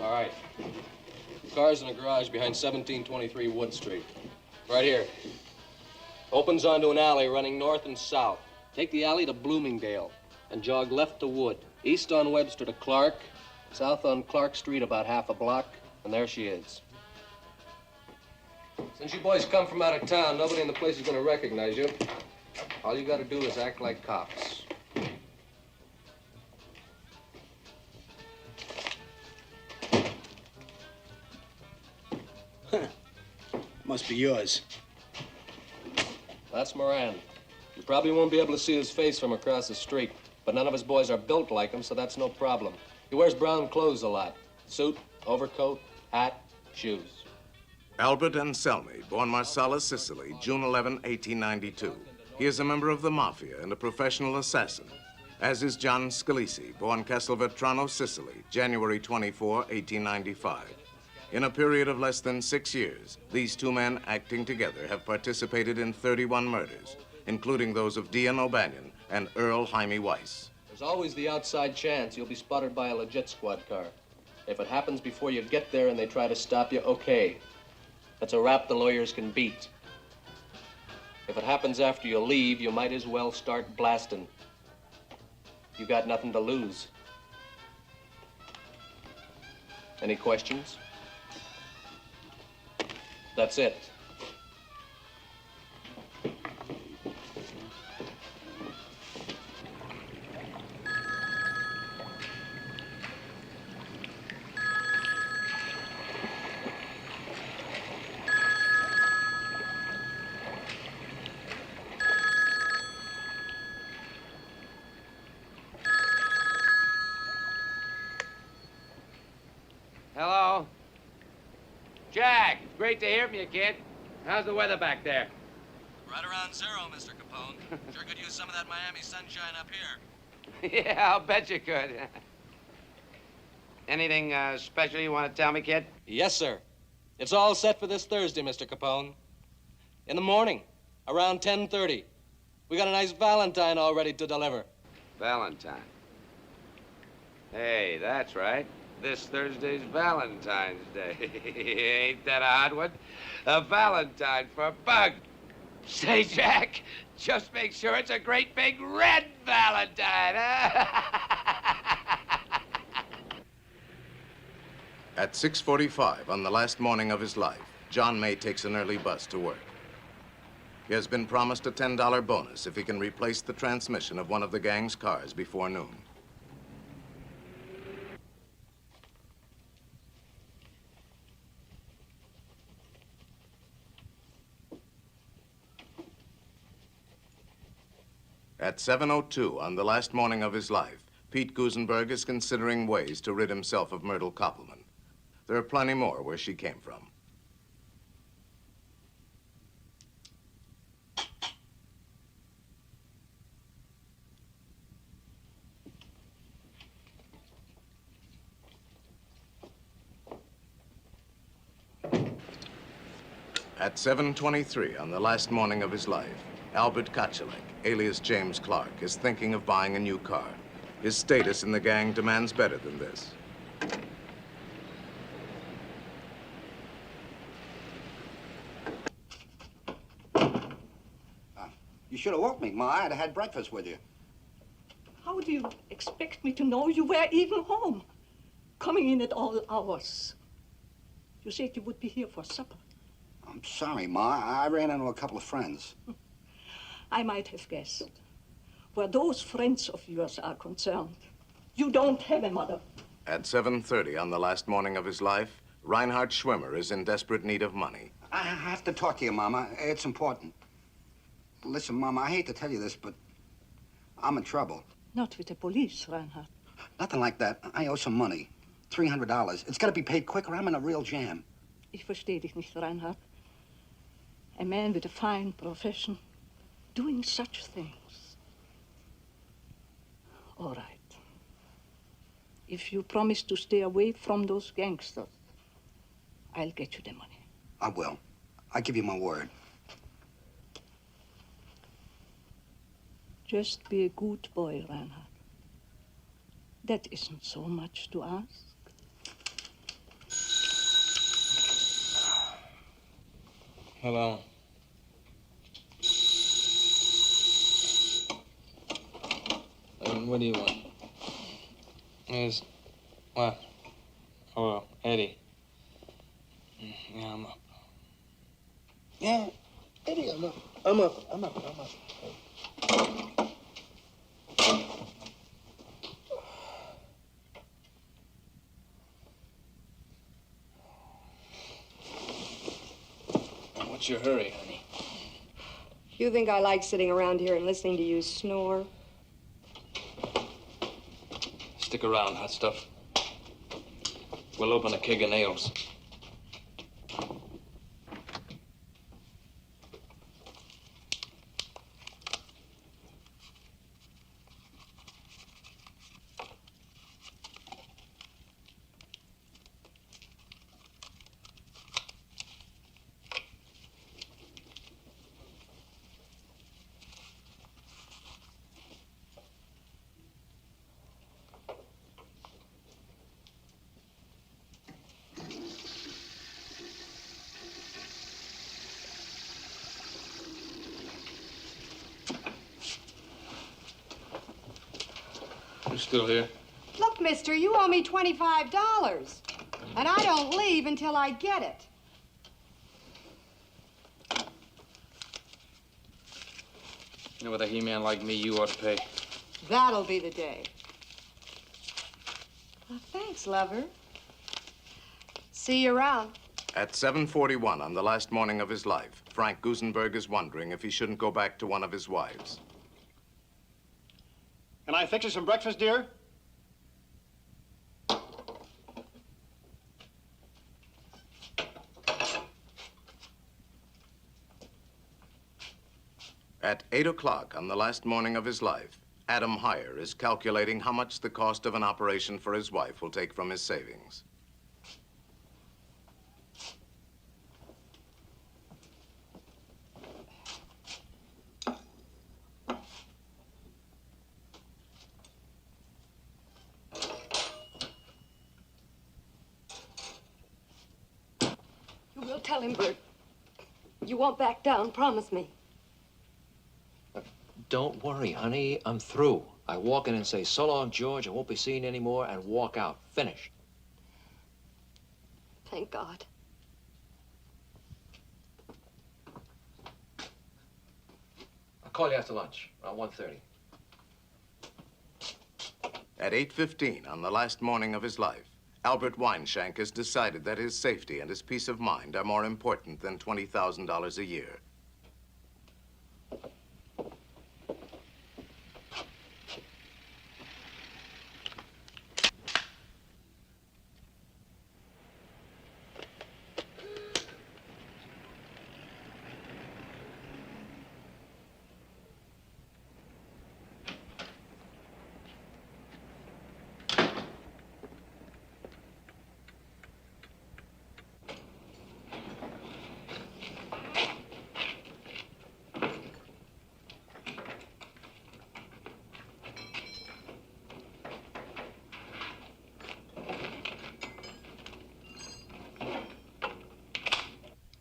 All right. Car's in a garage behind 1723 Wood Street. Right here. Opens onto an alley running north and south. Take the alley to Bloomingdale and jog left to Wood. East on Webster to Clark. South on Clark Street about half a block. And there she is. Since you boys come from out of town, nobody in the place is going to recognize you. All you got to do is act like cops. Must be yours. That's Moran. You probably won't be able to see his face from across the street, but none of his boys are built like him, so that's no problem. He wears brown clothes a lot. Suit, overcoat, hat, shoes. Albert Anselmi, born Marsala, Sicily, June 11, 1892. He is a member of the Mafia and a professional assassin, as is John Scalisi, born Castelvetrano, Sicily, January 24, 1895. In a period of less than 6 years, these two men acting together have participated in 31 murders, including those of Dian O'Banion and Earl Jaime Weiss. There's always the outside chance you'll be spotted by a legit squad car. If it happens before you get there and they try to stop you, okay. That's a rap the lawyers can beat. If it happens after you leave, you might as well start blasting. You got nothing to lose. Any questions? That's it. Hello? Jack, great to hear from you, kid. How's the weather back there? Right around zero, Mr. Capone. Sure could use some of that Miami sunshine up here. Yeah, I'll bet you could. Anything special you want to tell me, kid? Yes, sir. It's all set for this Thursday, Mr. Capone. In the morning, around 10:30. We got a nice Valentine all ready to deliver. Valentine. Hey, that's right. This Thursday's Valentine's Day. Ain't that a hot one? A Valentine for a bug. Say, Jack, just make sure it's a great big red Valentine, huh? At 6:45 on the last morning of his life, John May takes an early bus to work. He has been promised a $10 bonus if he can replace the transmission of one of the gang's cars before noon. At 7:02 on the last morning of his life, Pete Gusenberg is considering ways to rid himself of Myrtle Koppelman. There are plenty more where she came from. At 7:23 on the last morning of his life, Albert Kochelek, alias James Clark, is thinking of buying a new car. His status in the gang demands better than this. You should have woke me, Ma. I'd have had breakfast with you. How do you expect me to know you were even home? Coming in at all hours. You said you would be here for supper. I'm sorry, Ma. I ran into a couple of friends. I might have guessed. Where those friends of yours are concerned, you don't have a mother. At 7:30 on the last morning of his life, Reinhard Schwimmer is in desperate need of money. I have to talk to you, Mama. It's important. Listen, Mama, I hate to tell you this, but I'm in trouble. Not with the police, Reinhard. Nothing like that. I owe some money. $300. It's got to be paid quick or I'm in a real jam. Ich verstehe dich nicht, Reinhard. A man with a fine profession doing such things. All right. If you promise to stay away from those gangsters, I'll get you the money. I will. I give you my word. Just be a good boy, Reinhard. That isn't so much to ask. Hello. What do you want? Is what? Oh, Eddie. Yeah, I'm up. Yeah, Eddie, I'm up. I'm up. What's your hurry, honey? You think I like sitting around here and listening to you snore? Stick around, hot stuff. We'll open a keg of nails. You still here? Look, mister, you owe me $25. And I don't leave until I get it. You know, with a he-man like me, you ought to pay. That'll be the day. Well, thanks, lover. See you around. At 7:41 on the last morning of his life, Frank Gusenberg is wondering if he shouldn't go back to one of his wives. Can I fix you some breakfast, dear? At 8 o'clock on the last morning of his life, Adam Heyer is calculating how much the cost of an operation for his wife will take from his savings. You will tell him, Bert. You won't back down, promise me. Don't worry, honey. I'm through. I walk in and say, so long, George, I won't be seen anymore, and walk out. Finished. Thank God. I'll call you after lunch, around 1:30. At 8:15 on the last morning of his life, Albert Weinshank has decided that his safety and his peace of mind are more important than $20,000 a year.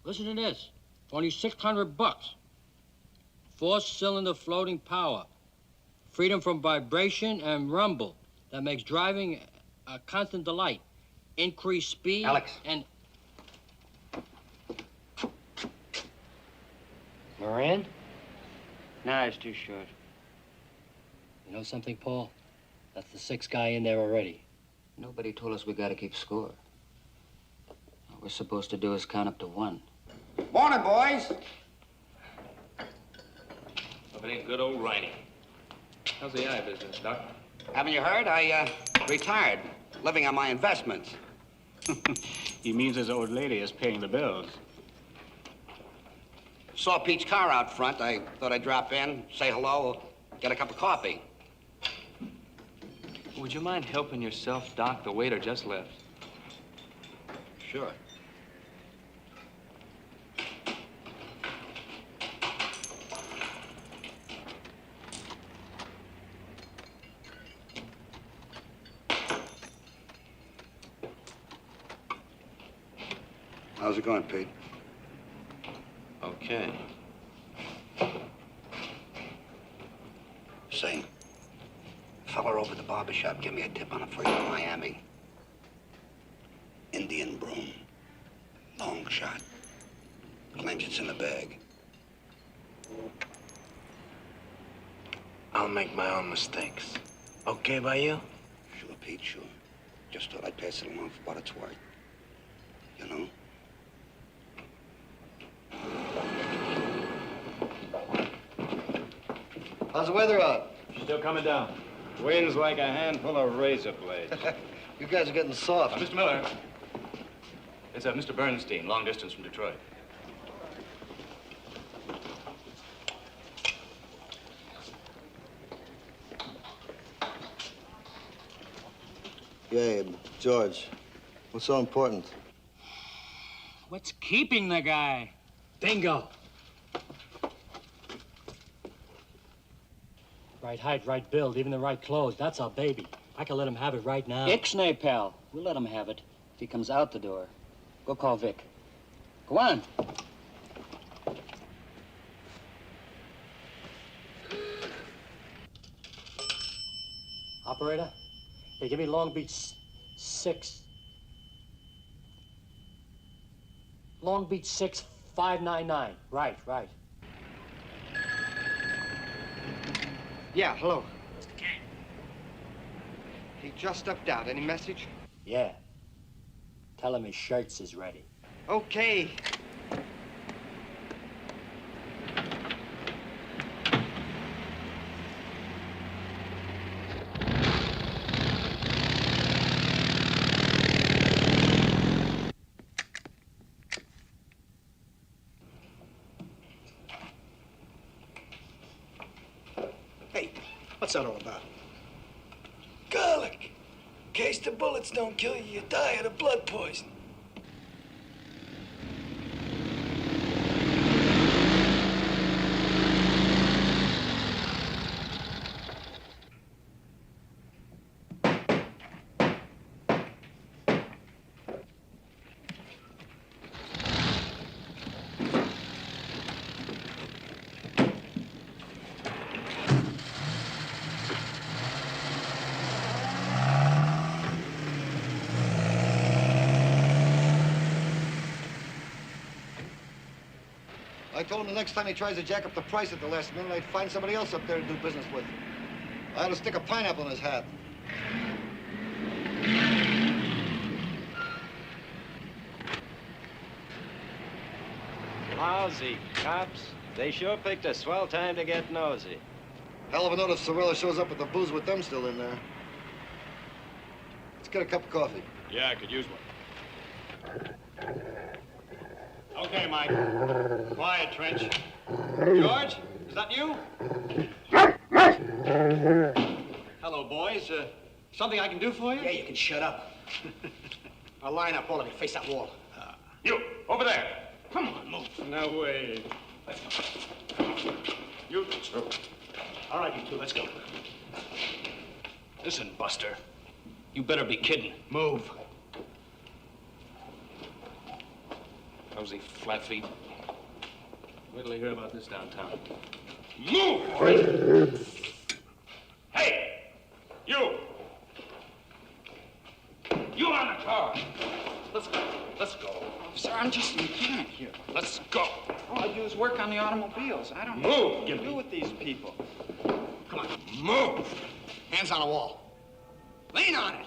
Listen to this. Only $600. 4-cylinder floating power. Freedom from vibration and rumble. That makes driving a constant delight. Increased speed. Alex. And Moran? Nah, it's too short. you know something, Paul? That's the 6th guy in there already. Nobody told us we gotta keep score. All we're supposed to do is count up to 1. Morning, boys. If it ain't good old Riney. How's the eye business, Doc? Haven't you heard? I retired, living on my investments. He means his old lady is paying the bills. Saw Pete's car out front. I thought I'd drop in, say hello, get a cup of coffee. Would you mind helping yourself, Doc? The waiter just left. Sure. How's it going, Pete? Okay. Say, fella over at the barber shop, give me a tip on a freight to Miami. Indian broom. Long shot. Claims it's in the bag. I'll make my own mistakes. Okay by you? Sure, Pete, sure. Just thought I'd pass it along for what it's worth. You know? How's the weather out? Still coming down. Wind's like a handful of razor blades. You guys are getting soft. Mr. Miller. It's Mr. Bernstein, long distance from Detroit. Yeah, George. What's so important? What's keeping the guy? Bingo. Right height, right build, even the right clothes. That's our baby. I can let him have it right now. Ixnay, pal. We'll let him have it if he comes out the door. Go call Vic. Go on. Operator, hey, give me Long Beach 6. Long Beach 6599. Right. Yeah, hello. Mr. Kane. He just stepped out. Any message? Yeah. Tell him his shirts is ready. Okay. Hey, what's that all about? Garlic. In case the bullets don't kill you, you die of the blood poison. I told him the next time he tries to jack up the price at the last minute, I'd find somebody else up there to do business with. I ought to stick a pineapple in his hat. Lousy cops. They sure picked a swell time to get nosy. Hell of a note if Sorella shows up with the booze with them still in there. Let's get a cup of coffee. Yeah, I could use one. Okay, Mike. Quiet, Trench. George, is that you? Hello, boys. Something I can do for you? Yeah, you can shut up. I'll line up all of you. Face that wall. You, over there. Come on, move. No way. You two. All right, you two, let's go. Listen, Buster. You better be kidding. Move. Nosy flat-feet. Wait till you hear about this downtown. Move! Hey! You! You on the car! Let's go. Let's go. Sir, I'm just a mechanic here. Let's go. All I do is work on the automobiles. I don't Move, know what to Gimpy. do with these people. Come on, move! Hands on the wall. Lean on it.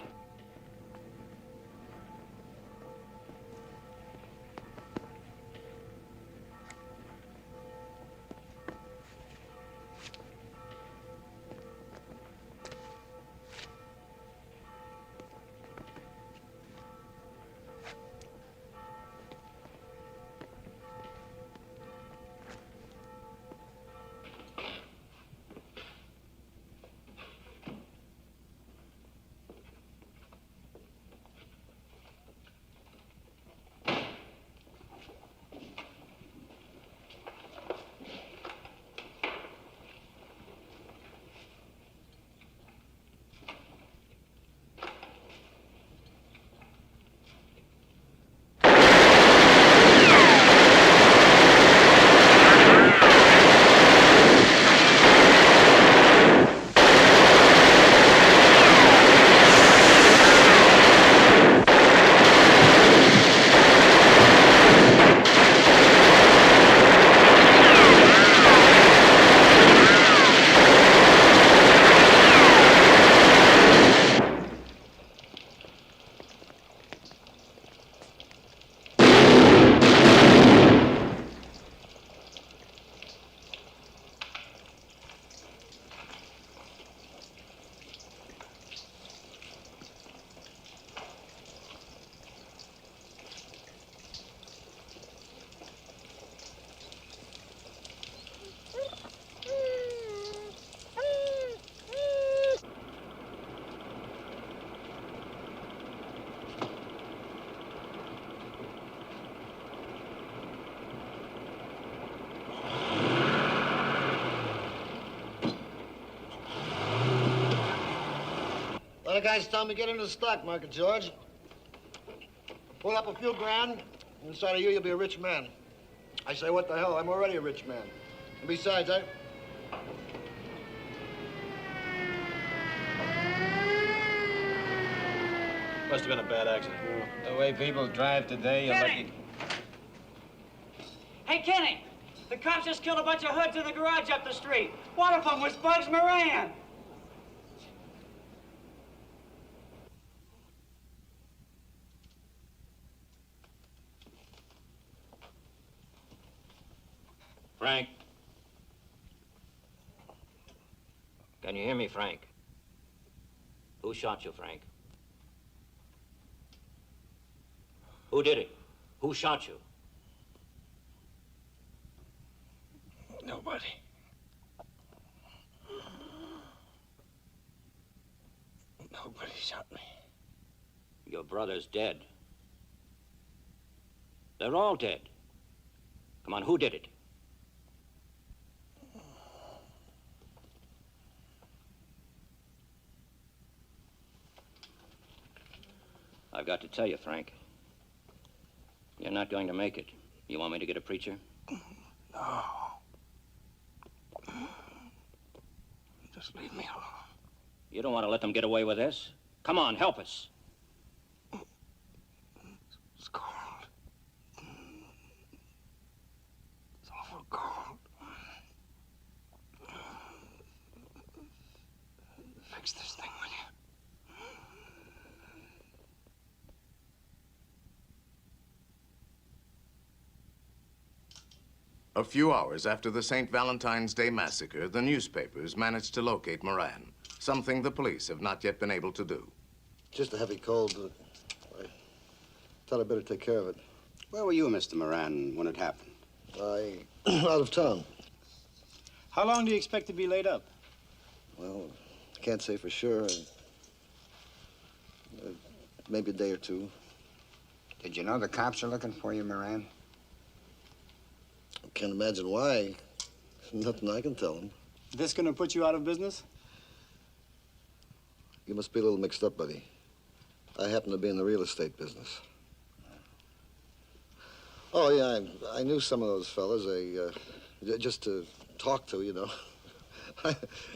Other guys tell me get into the stock market, George. Pull up a few grand, and inside of you, you'll be a rich man. I say, what the hell? I'm already a rich man. And besides, Must have been a bad accident. The way people drive today, you're lucky. Hey, Kenny! The cops just killed a bunch of hoods in the garage up the street. One of them was Bugs Moran. Frank. Can you hear me, Frank? Who shot you, Frank? Who did it? Who shot you? Nobody. Nobody shot me. Your brother's dead. They're all dead. Come on, who did it? I've got to tell you, Frank. You're not going to make it. You want me to get a preacher? No. Just leave me alone. You don't want to let them get away with this? Come on, help us. It's cold. It's awful cold. Fix this thing, will you? A few hours after the St. Valentine's Day massacre, the newspapers managed to locate Moran, something the police have not yet been able to do. Just a heavy cold. I thought I'd better take care of it. Where were you, Mr. Moran, when it happened? Out of town. How long do you expect to be laid up? Well, I can't say for sure. Maybe a day or two. Did you know the cops are looking for you, Moran? I can't imagine why. Nothing I can tell them. This gonna put you out of business? You must be a little mixed up, buddy. I happen to be in the real estate business. Oh, yeah, I knew some of those fellas. Just to talk to, you know.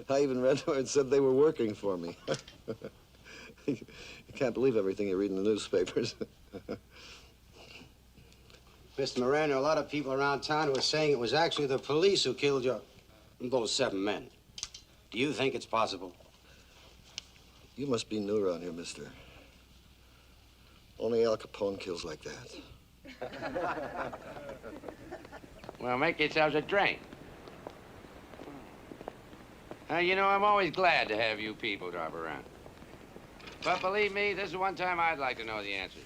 I even read where it said they were working for me. You can't believe everything you read in the newspapers. Mr. Moran, there are a lot of people around town who are saying it was actually the police who killed those 7 men. Do you think it's possible? You must be new around here, mister. Only Al Capone kills like that. Well, make yourselves a drink. You know, I'm always glad to have you people drop around. But believe me, this is one time I'd like to know the answers.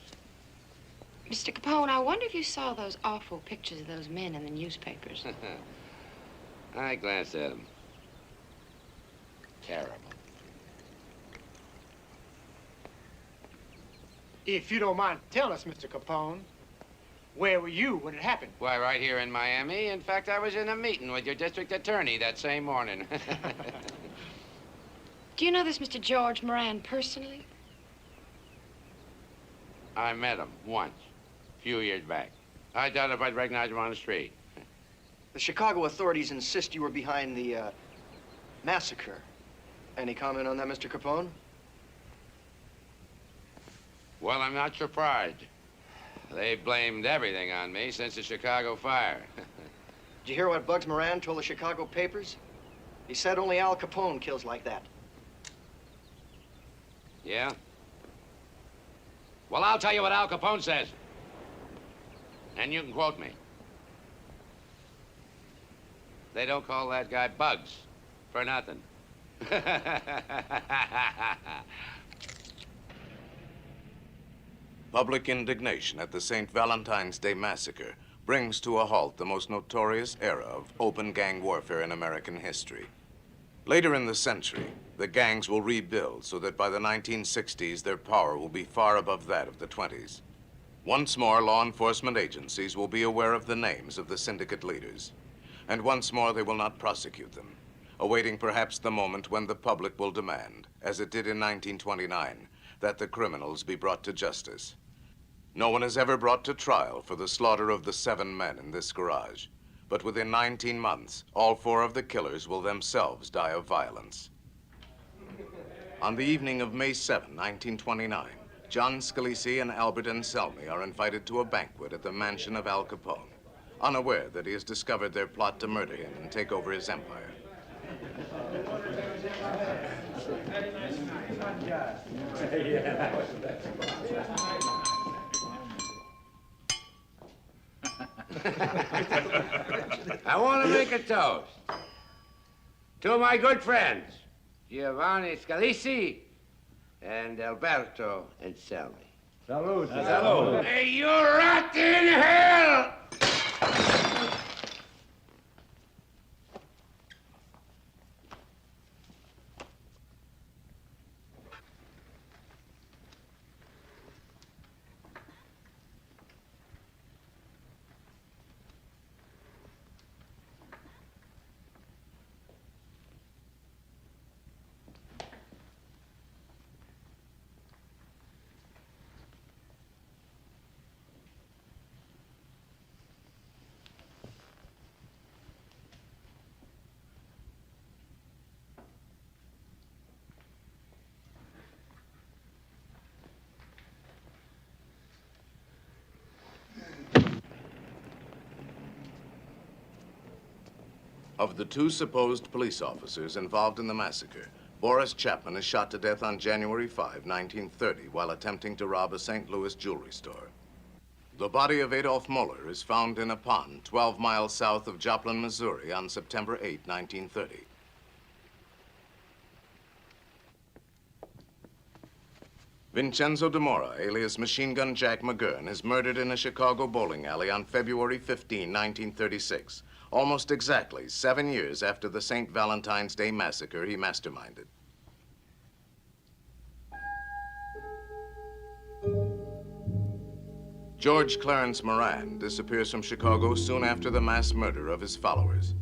Mr. Capone, I wonder if you saw those awful pictures of those men in the newspapers. I glanced at them. Terrible. If you don't mind telling us, Mr. Capone, where were you when it happened? Why, right here in Miami. In fact, I was in a meeting with your district attorney that same morning. Do you know this Mr. George Moran personally? I met him once, a few years back. I doubt if I'd recognize him on the street. The Chicago authorities insist you were behind the massacre. Any comment on that, Mr. Capone? Well, I'm not surprised. They blamed everything on me since the Chicago fire. Did you hear what Bugs Moran told the Chicago papers? He said only Al Capone kills like that. Yeah? Well, I'll tell you what Al Capone says. And you can quote me. They don't call that guy Bugs for nothing. Public indignation at the St. Valentine's Day massacre brings to a halt the most notorious era of open gang warfare in American history. Later in the century, the gangs will rebuild so that by the 1960s, their power will be far above that of the 20s. Once more, law enforcement agencies will be aware of the names of the syndicate leaders. And once more, they will not prosecute them. awaiting perhaps the moment when the public will demand, as it did in 1929, that the criminals be brought to justice. No one is ever brought to trial for the slaughter of the 7 men in this garage. But within 19 months, all 4 of the killers will themselves die of violence. On the evening of May 7, 1929, John Scalise and Albert Anselmi are invited to a banquet at the mansion of Al Capone, unaware that he has discovered their plot to murder him and take over his empire. I want to make a toast to my good friends, Giovanni Scalise and Alberto Anselmi. Salute. Salute. May you rot in hell! Of the 2 supposed police officers involved in the massacre, Boris Chapman is shot to death on January 5, 1930, while attempting to rob a St. Louis jewelry store. The body of Adolf Muller is found in a pond 12 miles south of Joplin, Missouri on September 8, 1930. Vincenzo de Mora, alias Machine Gun Jack McGurn, is murdered in a Chicago bowling alley on February 15, 1936. Almost exactly 7 years after the St. Valentine's Day massacre he masterminded. George Clarence Moran disappears from Chicago soon after the mass murder of his followers.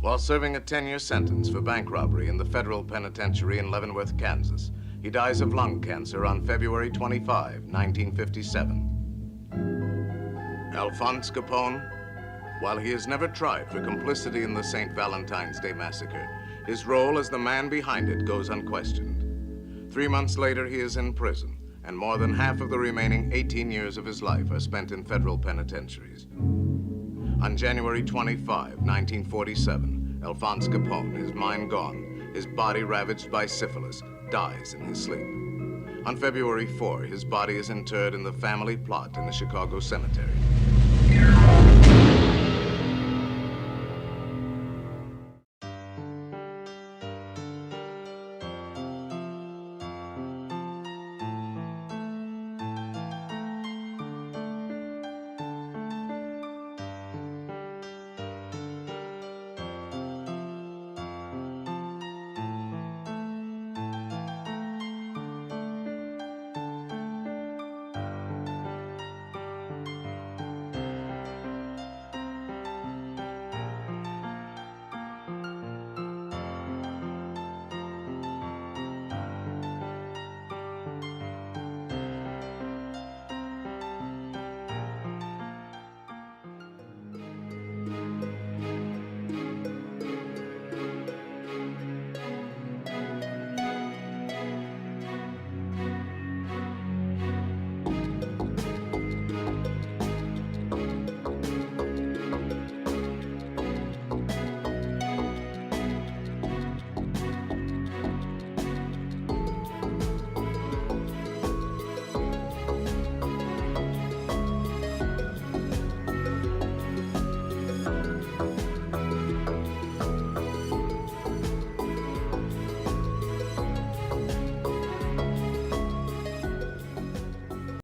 While serving a 10-year sentence for bank robbery in the federal penitentiary in Leavenworth, Kansas, he dies of lung cancer on February 25, 1957. Alphonse Capone, while he is never tried for complicity in the St. Valentine's Day massacre, his role as the man behind it goes unquestioned. 3 months later, he is in prison, and more than half of the remaining 18 years of his life are spent in federal penitentiaries. On January 25, 1947, Alphonse Capone, his mind gone, his body ravaged by syphilis, dies in his sleep. On February 4, his body is interred in the family plot in the Chicago cemetery.